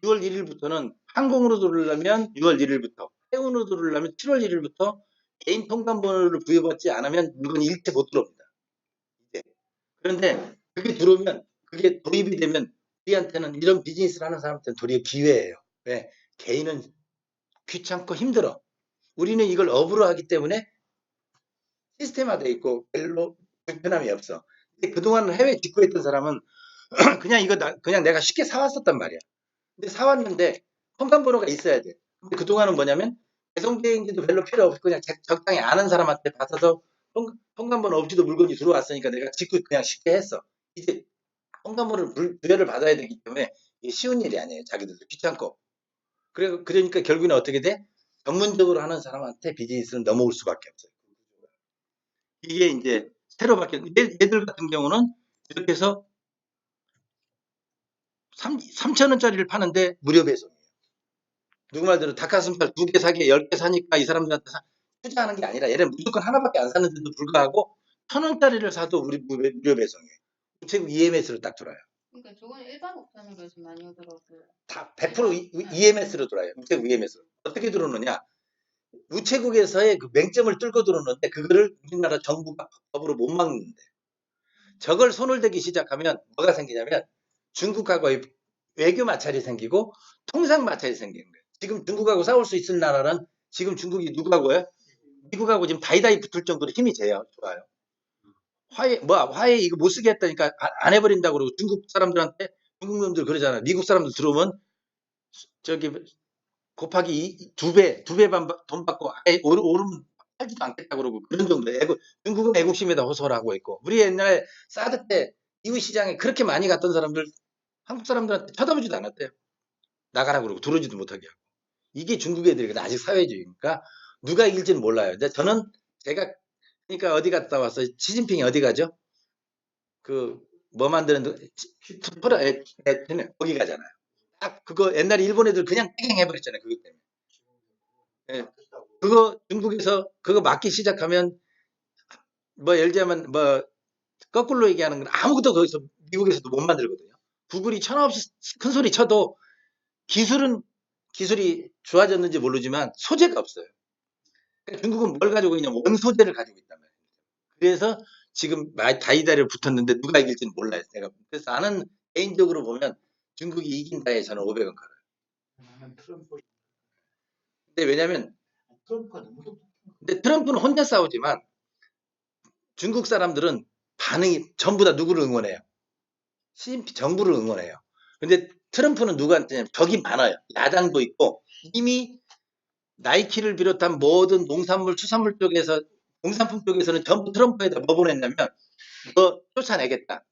6월 1일부터는 항공으로 들어오려면 6월 1일부터 해운으로 들어오려면 7월 1일부터 개인 통관번호를 부여받지 않으면 물건이 일체 못 들어옵니다. 그런데 그게 들어오면 그게 도입이 되면 우리한테는 이런 비즈니스를 하는 사람한테는 도리어 기회예요. 왜? 개인은 귀찮고 힘들어. 우리는 이걸 업으로 하기 때문에 시스템화되어 있고 별로 불편함이 없어. 근데 그동안 해외 직구했던 사람은 그냥 이거 그냥 내가 쉽게 사왔었단 말이야. 근데 사왔는데 통관번호가 있어야 돼. 근데 그동안은 뭐냐면 배송대행지도 별로 필요 없고 그냥 적당히 아는 사람한테 받아서 통관번호 없이도 물건이 들어왔으니까 내가 직구 그냥 쉽게 했어. 이제 통관번호를 부여를 받아야 되기 때문에 이게 쉬운 일이 아니에요. 자기들도 귀찮고. 그러니까 결국에는 어떻게 돼? 전문적으로 하는 사람한테 비즈니스는 넘어올 수밖에 없어요. 이게 이제 새로 바뀐 얘들 같은 경우는 이렇게 해서 3,000원짜리를 파는데 무료 배송이에요. 누구 말대로 닭가슴살 2개 사게 10개 사니까 이 사람들한테 투자하는 게 아니라 얘는 무조건 하나밖에 안 사는데도 불구하고 1,000원짜리를 사도 우리 무료 배송이에요. 우체국 EMS를 딱 들어요. 그러니까 저건 일반 옵션으로 좀 많이 오더라고요. 다 100% EMS로 들어와요. 우체국 EMS로. 어떻게 들어오느냐? 우체국에서의 그 맹점을 뚫고 들어오는데 그거를 우리나라 정부가 법으로 못 막는데 저걸 손을 대기 시작하면 뭐가 생기냐면 중국하고의 외교 마찰이 생기고 통상 마찰이 생기는 거예요. 지금 중국하고 싸울 수 있을 나라는 지금 중국이 누구하고요? 미국하고 지금 다이다이 붙을 정도로 힘이 좋아요. 화해 이거 못 쓰게 했다니까 안 해버린다고 그러고 중국 사람들한테 중국 놈들 그러잖아요. 미국 사람들 들어오면 저기 곱하기 두 배 반 돈 받고 아예 오르면 팔지도 않겠다 그러고 그런 정도. 중국은 애국심에다 호소를 하고 있고 우리 옛날에 사드 때 이웃 시장에 그렇게 많이 갔던 사람들 한국 사람들한테 쳐다보지도 않았대요. 나가라 그러고 들어오지도 못하게 하고. 이게 중국 애들이거든. 아직 사회주의니까 누가 이길지는 몰라요. 근데 저는 제가 그러니까 어디 갔다 왔어요. 시진핑이 어디 가죠? 그 뭐 만드는 거기 가잖아요. 딱 그거 옛날에 일본 애들 그냥 땡 해버렸잖아요. 그것 때문에. 예, 그거 중국에서 그거 막기 시작하면 뭐 예를 들자면 뭐 거꾸로 얘기하는 건 아무것도 거기서 미국에서도 못 만들거든요. 구글이 천없이 큰 소리 쳐도 기술이 좋아졌는지 모르지만 소재가 없어요. 그러니까 중국은 뭘 가지고 있냐면 원소재를 가지고 있단 말이에요. 그래서 지금 다이다리를 붙었는데 누가 이길지는 몰라요. 내가 그래서 나는 개인적으로 보면 중국이 이긴다에 저는 500원 걸어요. 나는 트럼프 근데 왜냐면 트럼프가 너무 근데 트럼프는 혼자 싸우지만 중국 사람들은 반응이 전부 다 누구를 응원해요? 시진핑 정부를 응원해요. 근데 트럼프는 누구한테 적이 많아요. 야당도 있고 이미 나이키를 비롯한 모든 농산물, 수산물 쪽에서 농산품 쪽에서는 전부 트럼프에다 뭐 보냈냐면 너 쫓아내겠다.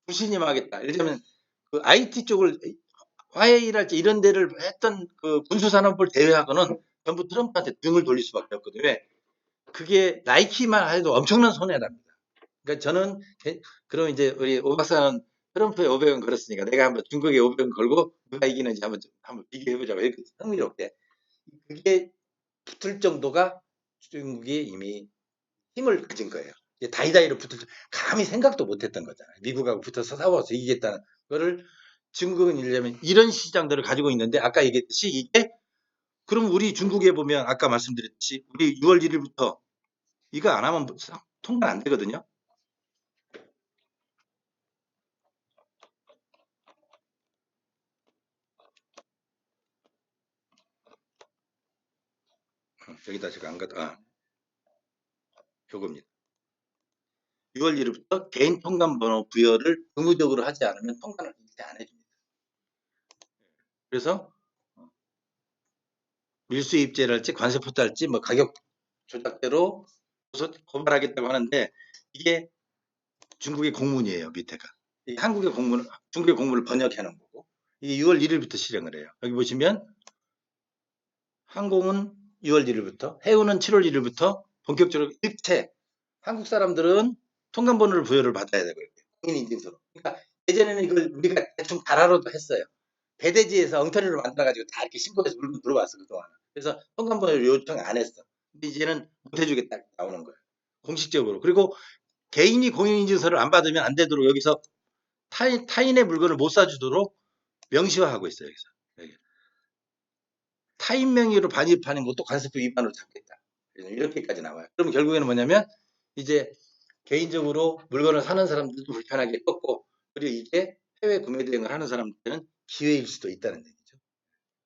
불신임하겠다. 예를 들면 그 IT 쪽을 화웨이랄지 이런 데를 했던 그 군수산업을 제외하고는 전부 트럼프한테 등을 돌릴 수밖에 없거든요. 왜? 그게 나이키만 해도 엄청난 손해랍니다. 그러니까 저는 그럼 이제 우리 오 박사는 트럼프에 500원 걸었으니까 내가 한번 중국에 500원 걸고 누가 이기는지 한번 비교해보자고 이렇게 흥미롭게. 그게 붙을 정도가 중국이 이미 힘을 가진 거예요. 다이다이로 붙을 감히 생각도 못했던 거잖아요. 미국하고 붙어서 싸워서 이기겠다는 거를 중국은 이런 시장들을 가지고 있는데 아까 얘기했듯이 이게 그럼 우리 중국에 보면 아까 말씀드렸듯이 우리 6월 1일부터 이거 안 하면 통과 안 되거든요. 여기다 제가 안 갖다 요겁니다. 6월 1일부터 개인 통관번호 부여를 의무적으로 하지 않으면 통관을 안 해줍니다. 그래서 밀수입제랄지 관세포탈지 뭐 가격 조작대로 고발하겠다고 하는데 이게 중국의 공문이에요. 밑에가. 한국의 공문, 중국의 공문을 번역해 놓은 거고 이게 6월 1일부터 실행을 해요. 여기 보시면 항공은 6월 1일부터 해운은 7월 1일부터 본격적으로 일체 한국 사람들은 통관번호를 부여를 받아야 되고요. 공인인증서로. 그러니까 예전에는 이걸 우리가 대충 달아로도 했어요. 배대지에서 엉터리로 만들어가지고 다 이렇게 신고해서 물건 들어왔어 그동안. 그래서 통관번호를 요청 안 했어. 근데 이제는 못 해주겠다 나오는 거예요. 공식적으로. 그리고 개인이 공인인증서를 안 받으면 안 되도록 여기서 타인의 물건을 못 사주도록 명시화하고 있어요. 여기서. 타인 명의로 반입하는 것도 관세법 위반으로 잡겠다. 이렇게까지 나와요. 그럼 결국에는 뭐냐면 이제 개인적으로 물건을 사는 사람들도 불편하게 꺾고 그리고 이게 해외 구매 대행을 하는 사람들은 기회일 수도 있다는 얘기죠.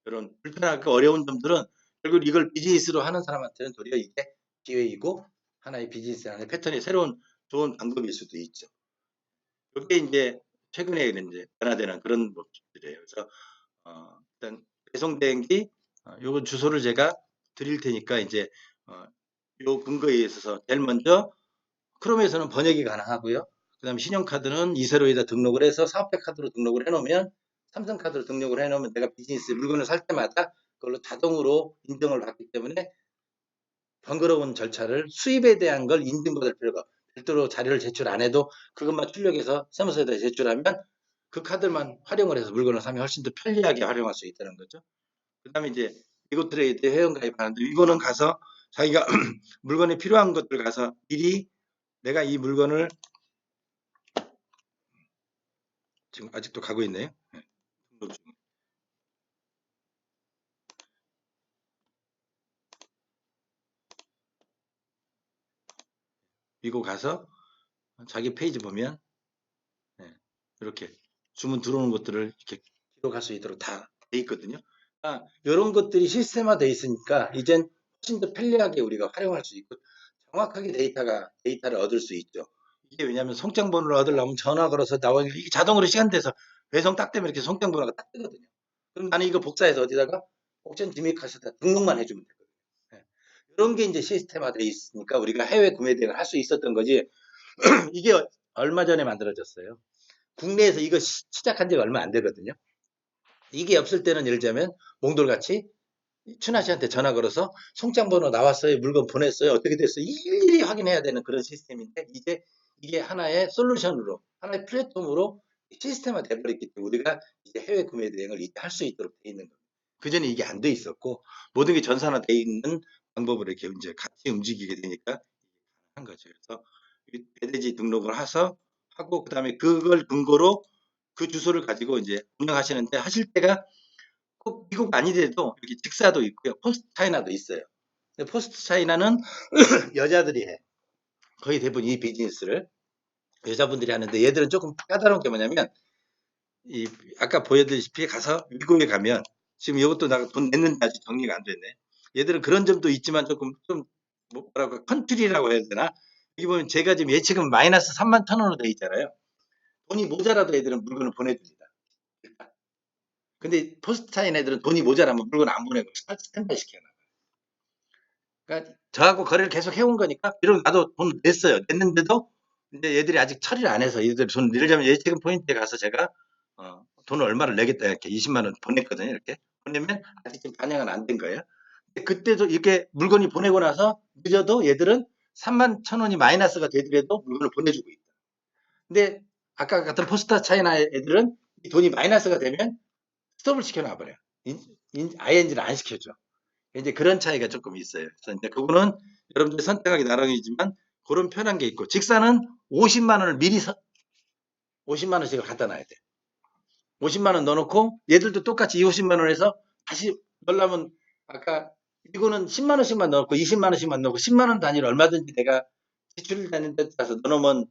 그런 불편하고 어려운 점들은 결국 이걸 비즈니스로 하는 사람한테는 도리어 이게 기회이고 하나의 비즈니스 하나의 패턴이 새로운 좋은 방법일 수도 있죠. 이게 이제 최근에 이제 변화되는 그런 법들이에요. 그래서 일단 배송 대행기 요거 주소를 제가 드릴 테니까 이제 요 근거에 있어서 제일 먼저 크롬에서는 번역이 가능하고요. 그다음에 신용카드는 이세로에다 등록을 해서 사업자 카드로 등록을 해놓으면 삼성카드로 등록을 해놓으면 내가 비즈니스 물건을 살 때마다 그걸로 자동으로 인정을 받기 때문에 번거로운 절차를 수입에 대한 걸 인증받을 필요가 별도로 자료를 제출 안 해도 그것만 출력해서 세무서에다 제출하면 그 카드만 활용을 해서 물건을 사면 훨씬 더 편리하게 활용할 수 있다는 거죠. 그 다음에 이제 미국 트레이드 회원 가입하는데 이거는 가서 자기가 물건에 필요한 것들 가서 미리 내가 이 물건을 지금 아직도 가고 있네요. 네, 등록 중. 이거 가서 자기 페이지 보면 네, 이렇게 주문 들어오는 것들을 이렇게 기록할 수 있도록 다 돼 있거든요. 이런 것들이 시스템화돼 있으니까 이젠 훨씬 더 편리하게 우리가 활용할 수 있고 정확하게 데이터를 얻을 수 있죠. 이게 왜냐하면 송장번호를 얻으려면 전화 걸어서 나와 이게 자동으로 시간돼서 배송 딱 되면 이렇게 송장번호가 딱 뜨거든요. 그럼 나는 이거 복사해서 어디다가 옥션 지미카스에다 등록만 해주면 되거든요. 네. 이런 게 이제 시스템화돼 있으니까 우리가 해외 구매 대행을 할 수 있었던 거지. 이게 얼마 전에 만들어졌어요. 국내에서 이거 시작한 지가 얼마 안 되거든요. 이게 없을 때는 예를 들자면 몽돌같이 춘하 씨한테 전화 걸어서 송장번호 나왔어요. 물건 보냈어요. 어떻게 됐어요? 일일이 확인해야 되는 그런 시스템인데 이제 이게 하나의 솔루션으로 하나의 플랫폼으로 시스템화 돼버렸기 때문에 우리가 이제 해외 구매 대행을 이제 할 수 있도록 돼 있는 겁니다. 그전에 이게 안 돼 있었고 모든 게 전산화 돼 있는 방법으로 이렇게 이제 같이 움직이게 되니까 한 거죠. 그래서 배대지 등록을 해서 하고 그다음에 그걸 근거로 그 주소를 가지고 이제 운영하시는데 하실 때가 꼭 미국 아니더라도 이렇게 직사도 있고요. 포스트 차이나도 있어요. 근데 포스트 차이나는 여자들이 해. 거의 대부분 이 비즈니스를 여자분들이 하는데 얘들은 조금 까다로운 게 뭐냐면 이 아까 보여드리다시피 가서 미국에 가면 지금 이것도 나 돈 냈는데 아직 정리가 안 됐네. 얘들은 그런 점도 있지만 조금 좀 뭐라고 컨트리라고 해야 되나? 여기 보면 제가 지금 예치금 마이너스 3만 1,000원으로 돼 있잖아요. 돈이 모자라도 애들은 물건을 보내줍니다. 근데 포스트 차인 애들은 돈이 모자라면 물건 안 보내고 스탠바이 시켜요. 그러니까 저하고 거래를 계속 해온 거니까 비록 나도 돈 냈어요. 냈는데도 근데 얘들이 아직 처리를 안 해서 얘들 돈 예를 들면 예치금 포인트에 가서 제가 돈을 얼마를 내겠다 이렇게 20만 원 보냈거든요. 이렇게 보내면 아직 좀 반영은 안 된 거예요. 그때도 이렇게 물건이 보내고 나서 늦어도 얘들은 3만 1,000원이 마이너스가 되더라도 물건을 보내주고 있다. 근데 아까 같은 포스타 차이나 애들은 이 돈이 마이너스가 되면 스톱을 시켜놔 버려요. ING를 안 시켜줘. 이제 그런 차이가 조금 있어요. 그래서 이제 그거는 여러분들 선택하기 나름이지만 그런 편한 게 있고 직사는 50만 원을 미리 50만 원씩을 갖다 놔야 돼. 50만 원 넣어놓고 얘들도 똑같이 이 50만 원에서 다시 넣으려면 아까 이거는 10만 원씩만 넣고 20만 원씩만 넣고 10만 원 단위로 얼마든지 내가 지출 단위 데 따라서 넣어놓으면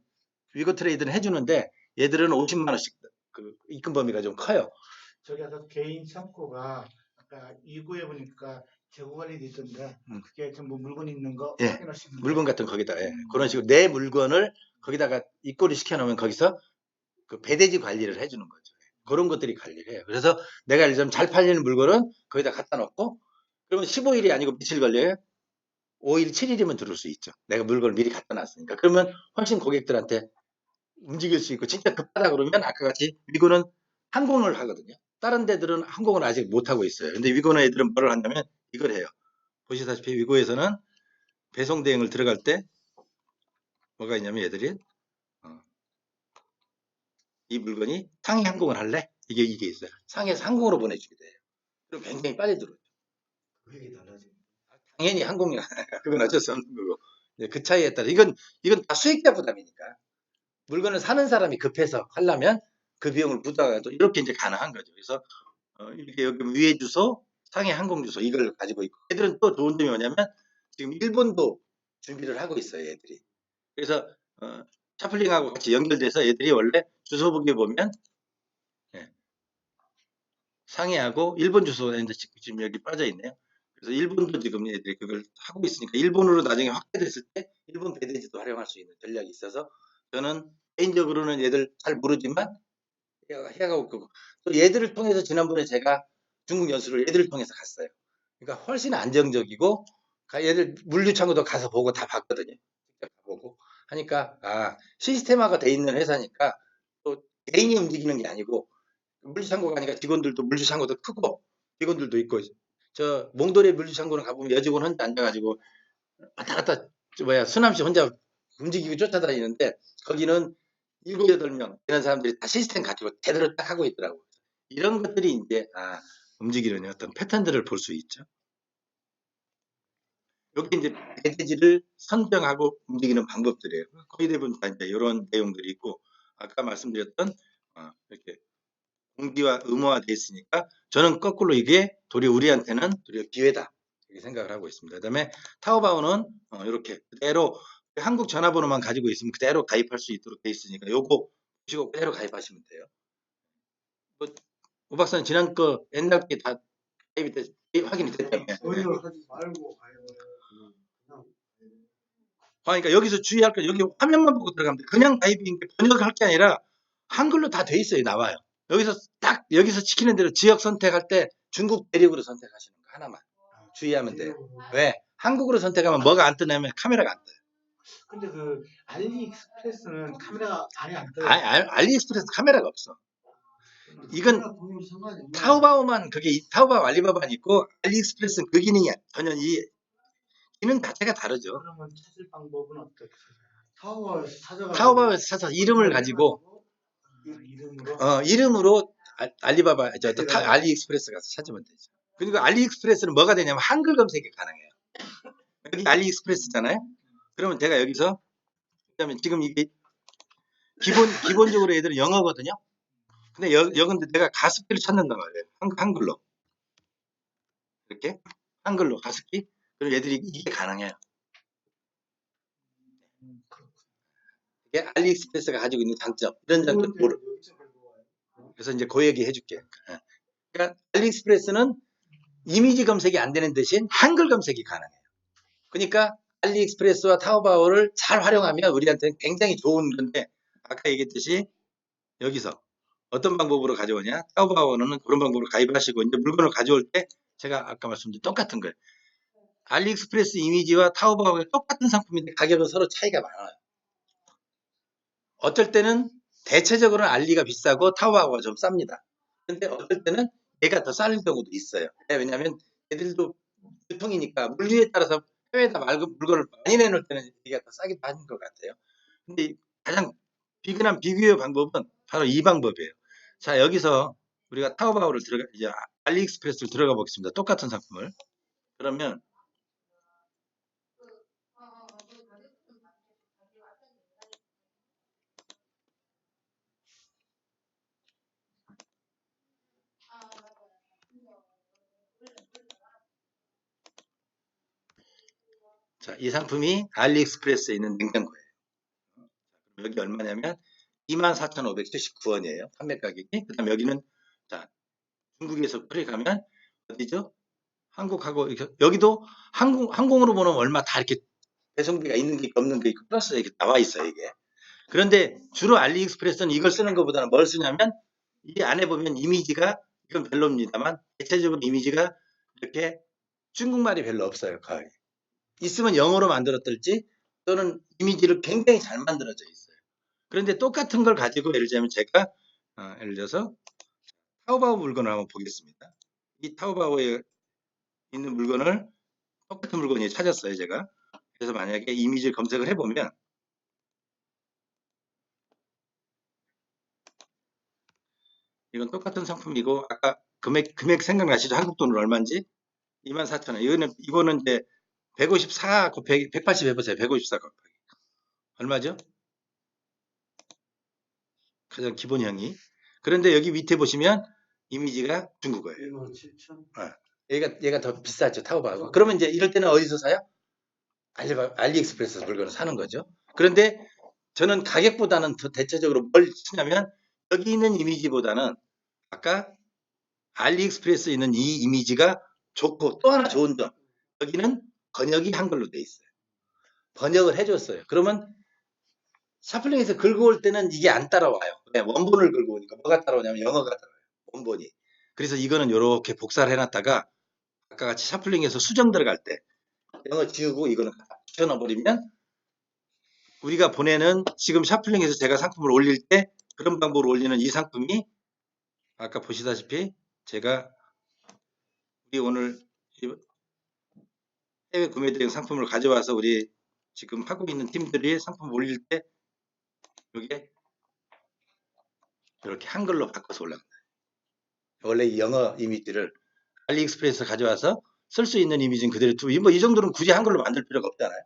위고 트레이드는 해주는데 얘들은 50만 원씩 그 입금 범위가 좀 커요. 저기 아까 개인 창고가 아까 2구에 보니까 재고 관리돼 있던데 그게 전부 물건 있는 거 예, 확인할 수 있는 물건 같은 거 거기다 그런 식으로 내 물건을 거기다가 입고를 시켜놓으면 거기서 그 배대지 관리를 해주는 거죠. 그런 것들이 관리를 해요. 그래서 내가 예를 들면 잘 팔리는 물건은 거기다 갖다 놓고 그러면 15일이 아니고 며칠 걸려요? 5일, 7일이면 들어올 수 있죠. 내가 물건을 미리 갖다 놨으니까. 그러면 훨씬 고객들한테 움직일 수 있고 진짜 급하다 그러면 아까 같이 위고는 항공을 하거든요. 다른 데들은 항공을 아직 못 하고 있어요. 근데 위고는 애들은 뭐를 한다면 이걸 해요. 보시다시피 위고에서는 배송 대행을 들어갈 때 뭐가 있냐면 얘들이 이 물건이 상해 항공을 할래? 이게 있어요. 상해에서 항공으로 보내주게 돼요. 그럼 굉장히 빨리 들어오죠. 금액이 달라지. 당연히 항공이 그건 어쩔 수 없는 거고. 그 차이에 따라 이건 다 수익자 부담이니까 물건을 사는 사람이 급해서 하려면 그 비용을 부담하고 이렇게 이제 가능한 거죠. 그래서 이렇게 여기 위에 주소, 상해 항공 주소 이걸 가지고 있고 애들은 또 좋은 점이 뭐냐면 지금 일본도 준비를 하고 있어요. 애들이. 그래서 차플링하고 같이 연결돼서 애들이 원래 주소북에 보면 예, 상해하고 일본 주소가 있는데 지금 여기 빠져 있네요. 그래서 일본도 지금 애들이 그걸 하고 있으니까 일본으로 나중에 확대됐을 때 일본 배대지도 활용할 수 있는 전략이 있어서 저는 개인적으로는 얘들 잘 모르지만 해가고 또 얘들을 통해서 지난번에 제가 중국 연수를 얘들을 통해서 갔어요. 그러니까 훨씬 안정적이고 얘들 물류창고도 가서 보고 다 봤거든요. 직접 보고 하니까 시스템화가 돼 있는 회사니까 또 개인이 움직이는 게 아니고 물류창고 가니까 직원들도 물류창고도 크고 직원들도 있고 저 몽돌의 물류창고는 가보면 여직원 혼자 앉아가지고 왔다 갔다 수남씨 혼자 움직이고 쫓아다니는데 거기는 7, 8명 이런 사람들이 다 시스템 가지고 제대로 딱 하고 있더라고요. 이런 것들이 이제 움직이는 어떤 패턴들을 볼 수 있죠. 여기 이제 배대지를 선정하고 움직이는 방법들이에요. 거의 대부분 다 이제 이런 내용들이 있고 아까 말씀드렸던 이렇게 공기와 음화돼 있으니까 저는 거꾸로 이게 도리어 우리한테는 도리어 기회다 이렇게 생각을 하고 있습니다. 그다음에 타오바오는 이렇게 그대로 한국 전화번호만 가지고 있으면 그대로 가입할 수 있도록 돼 있으니까 요거 보시고 그대로 가입하시면 돼요. 뭐, 오 박사는 지난 거 옛날 게 다 확인이 됐다며. 오히려 하지 말고 가요. 그냥 그러니까 여기서 주의할 건 여기 화면만 보고 들어가면 돼. 그냥 가입인 게 번역할 게 아니라 한글로 다 돼 있어요. 나와요. 여기서 딱 여기서 시키는 대로 지역 선택할 때 중국 대륙으로 선택하시는 거 하나만 주의하면 돼요. 왜? 한국으로 선택하면 뭐가 안 뜨냐면 카메라가 안 떠요. 근데 그 알리익스프레스는 카메라가 안에 안 떠요. 알리익스프레스 카메라가 없어. 이건 카메라 보면 상관이 없나? 타오바오만 그게 타오바오 알리바바는 있고 알리익스프레스는 그 기능이 전혀 이 기능 자체가 다르죠. 그러면 찾을 방법은 어떻게? 타오바오에서 찾아가지고 타오바오에서 찾아서 이름을 가지고 이름으로 이름으로 알리바바 알리익스프레스 가서 찾으면 되죠. 그리고 알리익스프레스는 뭐가 되냐면 한글 검색이 가능해요. 여기 알리익스프레스잖아요. 그러면 제가 여기서 그다음에 지금 이게 기본적으로 애들은 영어거든요. 근데 여건데 내가 가습기를 찾는단 말이에요. 한글로 이렇게 한글로 가습기. 그럼 얘들이 이게 가능해요. 이게 알리익스프레스가 가지고 있는 장점 이런 장점 모르. 그래서 이제 그 얘기 해줄게. 그러니까 알리익스프레스는 이미지 검색이 안 되는 대신 한글 검색이 가능해요. 그러니까 알리익스프레스와 타오바오를 잘 활용하면 우리한테는 굉장히 좋은 건데 아까 얘기했듯이 여기서 어떤 방법으로 가져오냐 타오바오는 그런 방법으로 가입하시고 이제 물건을 가져올 때 제가 아까 말씀드린 똑같은 거예요. 알리익스프레스 이미지와 타오바오가 똑같은 상품인데 가격은 서로 차이가 많아요. 어떨 때는 대체적으로는 알리가 비싸고 타오바오가 좀 쌉니다. 근데 어떨 때는 얘가 더 쌀 경우도 있어요. 왜냐하면 얘들도 유통이니까 물류에 따라서 해외에다 물건을 많이 내놓을 때는 얘가 더 싸기도 하는 것 같아요. 근데 가장 비근한 비교의 방법은 바로 이 방법이에요. 자, 여기서 우리가 타오바오를 이제 알리익스프레스를 들어가 보겠습니다. 똑같은 상품을. 그러면 자, 이 상품이 알리익스프레스에 있는 냉장고예요. 여기 얼마냐면 24,579원이에요. 판매 가격이. 그 다음 여기는 자 중국에서 가면 어디죠? 한국하고 여기도 항공으로 보면 얼마 다 이렇게 배송비가 있는 게 있고 없는 게 있고 플러스 이렇게 나와 있어요 이게. 그런데 주로 알리익스프레스는 이걸 쓰는 것보다는 뭘 쓰냐면 이 안에 보면 이미지가 이건 별로입니다만 대체적으로 이미지가 이렇게 중국말이 별로 없어요 거의. 있으면 영어로 만들었을지 또는 이미지를 굉장히 잘 만들어져 있어요. 그런데 똑같은 걸 가지고 예를 들자면 제가 예를 들어서 타오바오 물건을 한번 보겠습니다. 이 타오바오에 있는 물건을 똑같은 물건이 찾았어요 제가. 그래서 만약에 이미지를 검색을 해보면 이건 똑같은 상품이고 아까 금액 생각나시죠? 한국 돈으로 얼마인지? 24,000원. 이거는 이제 154 곱하기 180 해보세요. 154 곱하기 얼마죠? 가장 기본형이. 그런데 여기 밑에 보시면 이미지가 중국어예요. 7천. 얘가 더 비싸죠. 타오바오가. 그러면 이제 이럴 때는 어디서 사요? 알리익스프레스에서 물건을 사는 거죠. 그런데 저는 가격보다는 더 대체적으로 뭘 치냐면 여기 있는 이미지보다는 아까 알리익스프레스에 있는 이 이미지가 좋고 또 하나 좋은 점 여기는 번역이 한글로 돼 있어요. 번역을 해줬어요. 그러면 샤플링에서 긁어 올 때는 이게 안 따라와요. 원본을 긁어 오니까 뭐가 따라오냐면 영어가 따라와요. 원본이. 그래서 이거는 이렇게 복사를 해놨다가 아까 같이 샤플링에서 수정 들어갈 때 영어 지우고 이거는 붙여넣어버리면 우리가 보내는 지금 샤플링에서 제가 상품을 올릴 때 그런 방법으로 올리는 이 상품이 아까 보시다시피 제가 우리 오늘 해외 구매 대행 상품을 가져와서 우리 지금 하고 있는 팀들이 상품 올릴 때 이게 이렇게 한글로 바꿔서 올라갑니다. 원래 이 영어 이미지를 알리익스프레스 가져와서 쓸 수 있는 이미지는 그대로 두고 뭐 이 정도는 굳이 한글로 만들 필요가 없잖아요.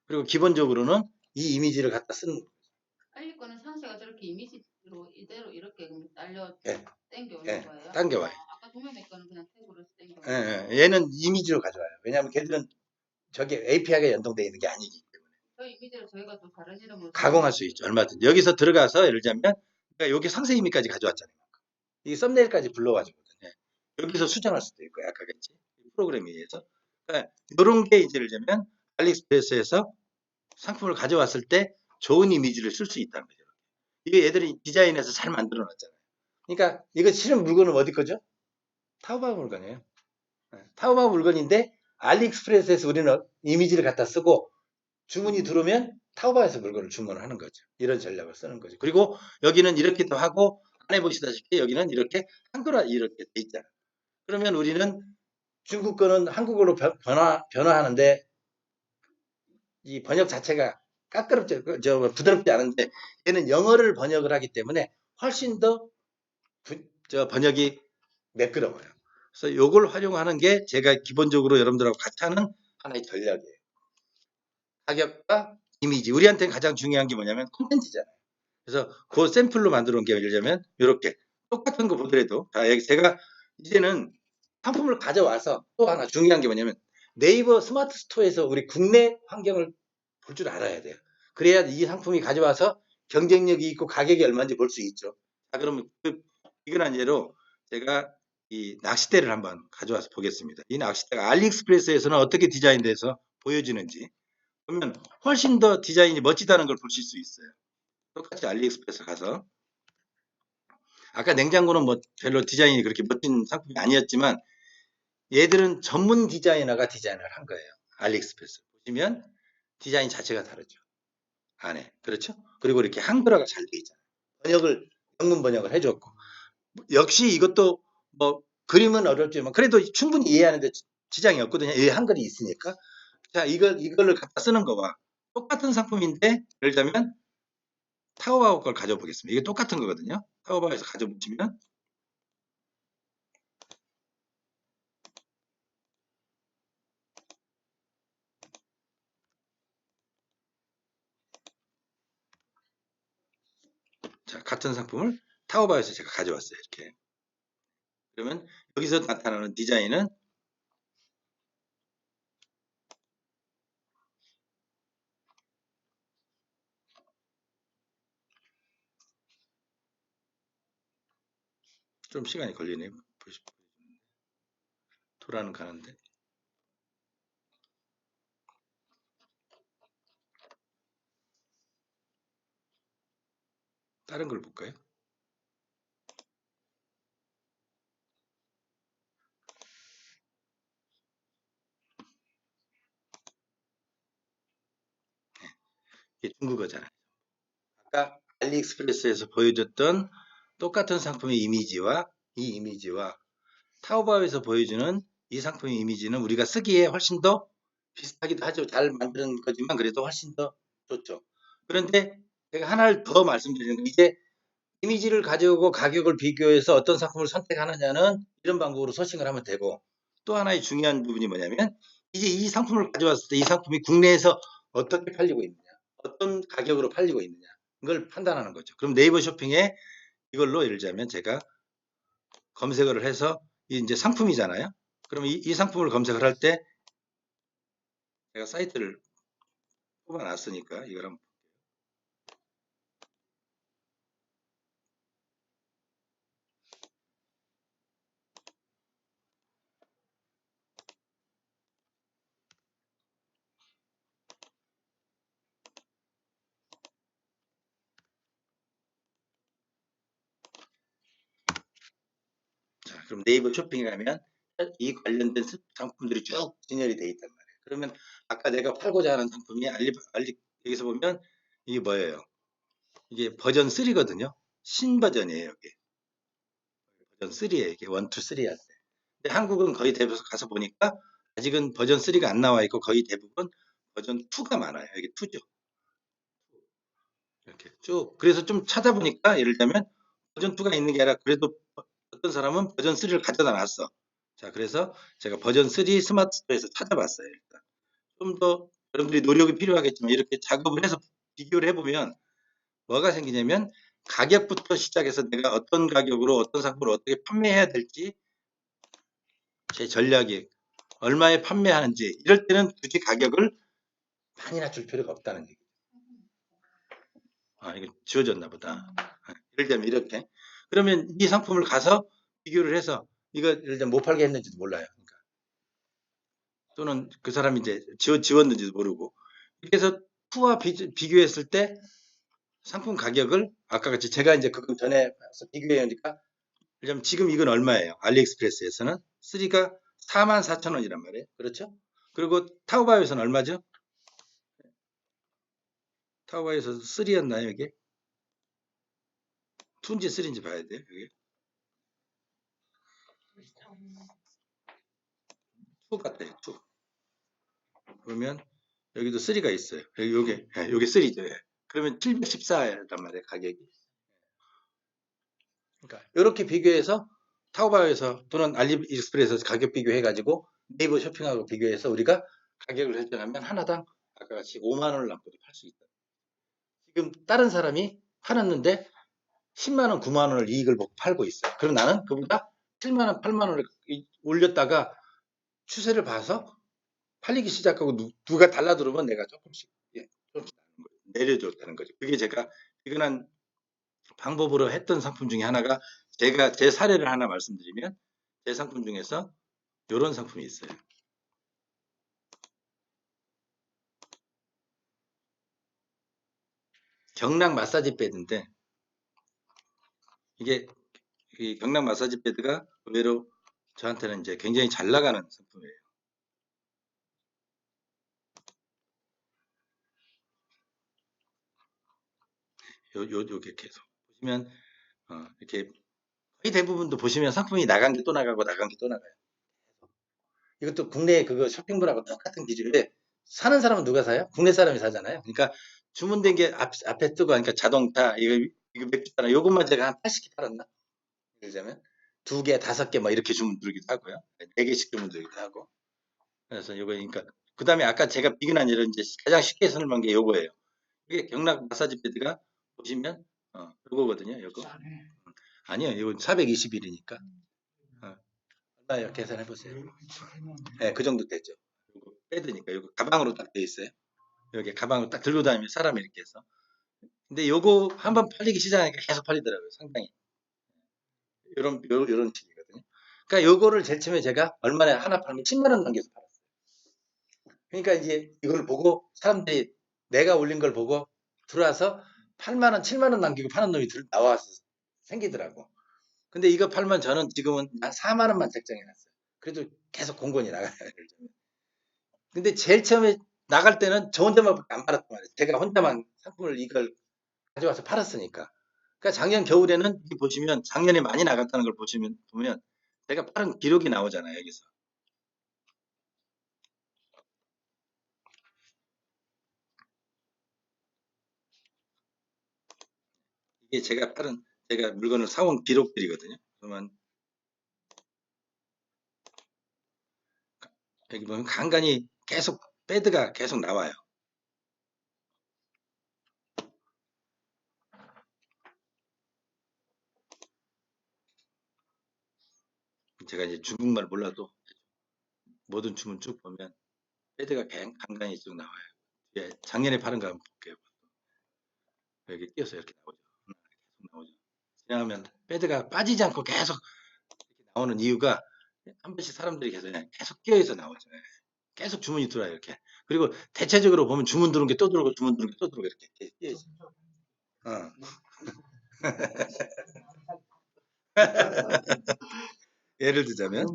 그리고 기본적으로는 이 이미지를 갖다 쓰는 알리 거는 상세가 저렇게 이미지 이대로 이렇게 그럼 딸려 예, 땡겨오는 예, 거예요? 당겨와요. 아까 동영의 거는 그냥 탭으로 해서 예, 땡겨오는 예, 얘는 이미지로 가져와요. 왜냐하면 걔들은 저게 API가 연동되어 있는 게 아니기 때문에 저 이미지를 저희가 또 다른 이름으로 가공할 수 있죠. 얼마든지. 여기서 들어가서 예를 들자면 그러니까 여기 상세 이미지까지 가져왔잖아요. 이 썸네일까지 불러가지고 여기서 수정할 수도 있고 아까 같이 프로그램에 의해서 그러니까 이런 게 이제 예를 들자면 알리익스프레스에서 상품을 가져왔을 때 좋은 이미지를 쓸 수 있다는 거죠. 이게 애들이 디자인해서 잘 만들어 놨잖아요. 그러니까 이거 실은 물건은 어디 거죠? 타오바오 물건이에요. 타오바오 물건인데 알리익스프레스에서 우리는 이미지를 갖다 쓰고 주문이 들어오면 타오바오에서 물건을 주문하는 거죠. 이런 전략을 쓰는 거죠. 그리고 여기는 이렇게도 하고 안에 보시다시피 여기는 이렇게 한글화 이렇게 돼 있잖아요. 그러면 우리는 중국 거는 한국어로 변화하는데 이 번역 자체가 까끄럽지, 부드럽지 않은데 얘는 영어를 번역을 하기 때문에 훨씬 더 번역이 매끄러워요. 그래서 이걸 활용하는 게 제가 기본적으로 여러분들하고 같이 하는 하나의 전략이에요. 가격과 이미지. 우리한테는 가장 중요한 게 뭐냐면 콘텐츠잖아요. 그래서 그 샘플로 만들어 온 게 예를 들자면 이렇게 똑같은 거 보더라도 제가 이제는 상품을 가져와서 또 하나 중요한 게 뭐냐면 네이버 스마트 스토어에서 우리 국내 환경을 볼 줄 알아야 돼요. 그래야 이 상품이 가져와서 경쟁력이 있고 가격이 얼마인지 볼 수 있죠. 자, 그러면 이건 예로 제가 이 낚싯대를 한번 가져와서 보겠습니다. 이 낚싯대가 알리익스프레스에서는 어떻게 디자인돼서 보여지는지 그러면 훨씬 더 디자인이 멋지다는 걸 보실 수 있어요. 똑같이 알리익스프레스 가서 아까 냉장고는 뭐 별로 디자인이 그렇게 멋진 상품이 아니었지만 얘들은 전문 디자이너가 디자인을 한 거예요. 알리익스프레스 보시면 디자인 자체가 다르죠. 안에 그렇죠? 그리고 이렇게 한글화가 잘 돼 있잖아요. 번역을 영문 번역을 해줬고 역시 이것도 뭐 그림은 어렵지만 그래도 충분히 이해하는데 지장이 없거든요. 이 한글이 있으니까. 자, 이걸로 갖다 쓰는 거와 똑같은 상품인데 예를 들자면 타오바오 걸 가져보겠습니다. 이게 똑같은 거거든요. 타오바오에서 가져보시면 자, 같은 상품을 타오바오에서 제가 가져왔어요. 이렇게. 그러면 여기서 나타나는 디자인은 좀 시간이 걸리네요. 돌아는 가는데. 다른 걸 볼까요? 이게 중국어잖아요. 아까 알리익스프레스에서 보여줬던 똑같은 상품의 이미지와 이 이미지와 타오바오에서 보여주는 이 상품의 이미지는 우리가 쓰기에 훨씬 더 비슷하기도 하죠. 잘 만드는 거지만 그래도 훨씬 더 좋죠. 그런데 제가 하나를 더 말씀드리는 건 이제 이미지를 가지고 가격을 비교해서 어떤 상품을 선택하느냐는 이런 방법으로 서칭을 하면 되고 또 하나의 중요한 부분이 뭐냐면 이제 이 상품을 가져왔을 때 이 상품이 국내에서 어떻게 팔리고 있느냐 어떤 가격으로 팔리고 있느냐 이걸 판단하는 거죠. 그럼 네이버 쇼핑에 이걸로 예를 들자면 제가 검색을 해서 이제 상품이잖아요. 그럼 이 상품을 검색을 할 때 제가 사이트를 뽑아놨으니까 이걸 한번 자, 그럼 네이버 쇼핑에 가면 이 관련된 상품들이 쭉 진열이 돼 있단 말이에요. 그러면 아까 내가 팔고자 하는 상품이 여기서 보면 이게 뭐예요? 이게 버전 3거든요. 신버전이에요. 이게. 버전 3예요. 이게 1, 2, 3 할 때. 근데 한국은 거의 대부분 가서 보니까 아직은 버전 3가 안 나와 있고 거의 대부분 버전 2가 많아요. 이게 2죠. 이렇게 쭉. 그래서 좀 찾아보니까 예를 들면 버전 2가 있는 게 아니라 그래도 어떤 사람은 버전 3를 가져다 놨어. 자, 그래서 제가 버전 3 스마트 스토어에서 찾아봤어요. 일단. 좀 더 여러분들이 노력이 필요하겠지만 이렇게 작업을 해서 비교를 해보면 뭐가 생기냐면 가격부터 시작해서 내가 어떤 가격으로 어떤 상품을 어떻게 판매해야 될지 제 전략이 얼마에 판매하는지 이럴 때는 굳이 가격을 많이 낮출 필요가 없다는 얘기. 아, 이거 지워졌나 보다. 예를 들면 이렇게. 그러면 이 상품을 가서 비교를 해서 이거 예를 들면 못 팔게 했는지도 몰라요. 그러니까. 또는 그 사람이 이제 지웠는지도 모르고. 이렇게 해서 투와 비교했을 때 상품 가격을 아까 같이 제가 이제 그거 전에 비교해 보니까 그럼 지금 이건 얼마예요? 알리익스프레스에서는 3가 44,000원이란 말이에요. 그렇죠? 그리고 타오바오에서는 얼마죠? 타오바오에서 3였나요, 이게? 2인지 3인지 봐야 돼요, 이게. 2 같아요, 2. 그러면 여기도 3가 있어요. 요게 3죠. 예. 그러면 714란 말이에요, 가격이. 그러니까 이렇게 비교해서 타오바오에서 또는 알리익스프레스에서 가격 비교해가지고 네이버 쇼핑하고 비교해서 우리가 가격을 결정하면 하나당 아까 같이 5만 원을 남고도 팔 수 있다. 지금 다른 사람이 팔았는데 10만 원, 9만 원을 이익을 보고 팔고 있어요. 그럼 나는 그보다 7만 원, 8만 원을 올렸다가 추세를 봐서 팔리기 시작하고 누가 달라들으면 내가 조금씩 내려줬다는 거죠. 그게 제가 이근한 방법으로 했던 상품 중에 하나가 제가 제 사례를 하나 말씀드리면 제 상품 중에서 이런 상품이 있어요. 경락 마사지 패드인데 이게 이 경락 마사지 패드가 의외로 저한테는 이제 굉장히 잘 나가는 상품이에요. 요게 계속 보시면 이렇게 거의 대부분도 보시면 상품이 나간 게 또 나가고 나간 게 또 나가요. 이것도 국내 그거 쇼핑몰하고 똑같은 기준인데 사는 사람은 누가 사요? 국내 사람이 사잖아요. 그러니까 주문된 게 앞에 뜨고 하니까 자동차 이거 맥주잖아. 요것만 제가 한 80개 팔았나? 예를 들자면 2개, 5개 막 이렇게 주문 들기도 하고요. 4개씩 주문 들기도 하고. 그래서 요거 그러니까 그다음에 아까 제가 비근한 예를 이제 가장 쉽게 설명한 게 요거예요. 이게 경락 마사지 패드가 보시면 요거거든요. 요거. 아니요. 이거 420일이니까. 얼마예요? 계산해 보세요. 네, 그 정도 되죠. 요거 패드니까 요거 가방으로 딱 돼 있어요. 여기 가방을 딱 들고 다니면 사람이 이렇게 해서. 근데 요거 한번 팔리기 시작하니까 계속 팔리더라고요. 상당히. 요런 식이거든요. 그러니까 요거를 제일 처음에 제가 얼마나 하나 팔면 10만 원 넘겨서 팔았어요. 그러니까 이제 이걸 보고 사람들이 내가 올린 걸 보고 들어와서 8만 원, 7만 원 남기고 파는 놈이 나와서 생기더라고. 근데 이거 팔면 저는 지금은 한 4만 원만 책정해 놨어요. 그래도 계속 공건이 나가요. 근데 제일 처음에 나갈 때는 저 혼자만 안 팔았단 말이에요. 제가 혼자만 상품을 이걸 가져와서 팔았으니까. 그러니까 작년 겨울에는 보시면 작년에 많이 나갔다는 걸 보면 제가 빠른 기록이 나오잖아요. 여기서. 이게 제가 물건을 사온 기록들이거든요. 그러면 여기 보면 간간히 계속 패드가 계속 나와요. 제가 이제 중국말 몰라도 모든 주문 쭉 보면 패드가 간간히 쭉 나와요. 예, 작년에 파는 거 한번 볼게요. 여기 띄어서 이렇게 나오죠. 계속 나오죠. 지나가면 패드가 빠지지 않고 계속 이렇게 나오는 이유가 한 번씩 사람들이 계속 끼어서 나오죠. 계속 주문이 들어와요. 이렇게. 그리고 대체적으로 보면 주문 들어온 게 또 들어오고 주문 들어온 게 또 들어오고 이렇게 끼어 있어요. 예를 들자면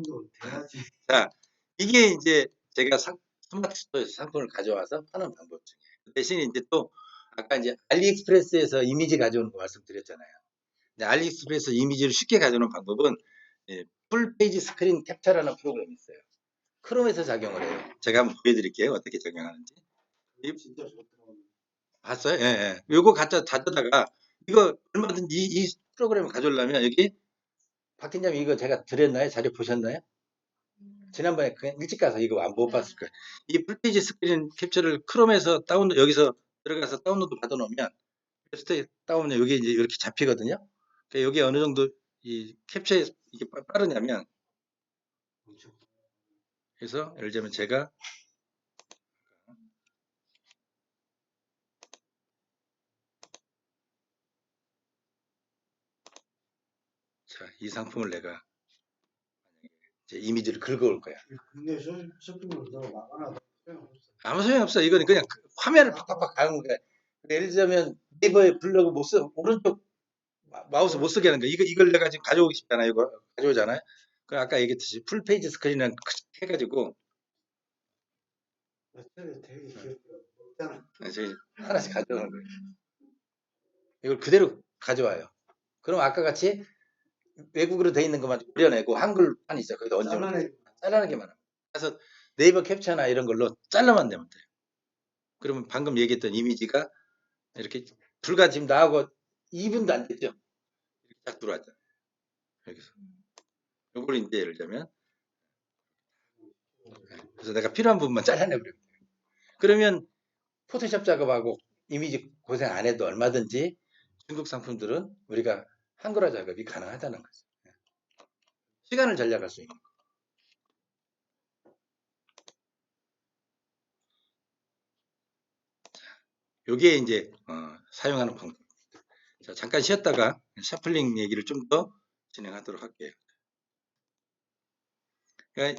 자, 이게 이제 제가 스마트 스토어에서 상품을 가져와서 파는 방법 중에 대신 이제 또 아까 이제 알리익스프레스에서 이미지 가져오는 거 말씀드렸잖아요. 근데 알리익스프레스 이미지를 쉽게 가져오는 방법은 풀 페이지 스크린 캡처라는 프로그램이 있어요. 크롬에서 작용을 해요. 제가 한번 보여드릴게요. 어떻게 적용하는지. 진짜 좋더라고요. 봤어요? 예, 예. 요거 가져다가 이거 얼마든지 이 프로그램을 가져오려면 여기 박 팀장님 이거 제가 드렸나요? 자료 보셨나요? 지난번에 그냥 일찍 가서 이거 못 봤을 거예요. 이 풀페이지 스크린 캡처를 크롬에서 여기서 들어가서 다운로드 받아놓으면 테스트에 따오면 여기 이제 이렇게 잡히거든요. 그러니까 여기 어느 정도 이 캡처에 이게 빠르냐면, 그래서 예를 들면 제가 자, 이 상품을 내가 이제 이미지를 긁어올 거야. 국내 쇼핑몰도 많아. 아무 소용없어. 이거는 그냥 화면을 팍팍팍 가는 거야. 예를 들자면 네이버에 블로그 못 써, 오른쪽 마우스 못 쓰게 하는 거야. 이걸 내가 지금 가져오고 싶잖아요. 이거 가져오잖아요. 그 아까 얘기했듯이 풀 페이지 스크린을 해가지고 되게 귀엽잖아. 저희 하나씩 가져오는 거예요. 이걸 그대로 가져와요. 그럼 아까 같이 외국어로 돼 있는 것만 그려내고 한글판 있어요. 거기다 얹으면 잘라내기만 합니다. 그래서 네이버 캡처나 이런 걸로 잘라만 내면 돼요. 그러면 방금 얘기했던 이미지가 이렇게 불과 지금 나하고 2분도 안 됐죠. 이렇게 딱 들어왔잖아요. 여기서. 요걸 이제 예를 들자면 그래서 내가 필요한 부분만 잘라내버려요. 그러면 포토샵 작업하고 이미지 고생 안 해도 얼마든지 중국 상품들은 우리가 한글화 작업이 가능하다는 거죠. 시간을 절약할 수 있는. 요게 이제 사용하는 방법. 자, 잠깐 쉬었다가 샤플링 얘기를 좀 더 진행하도록 할게요. 그러니까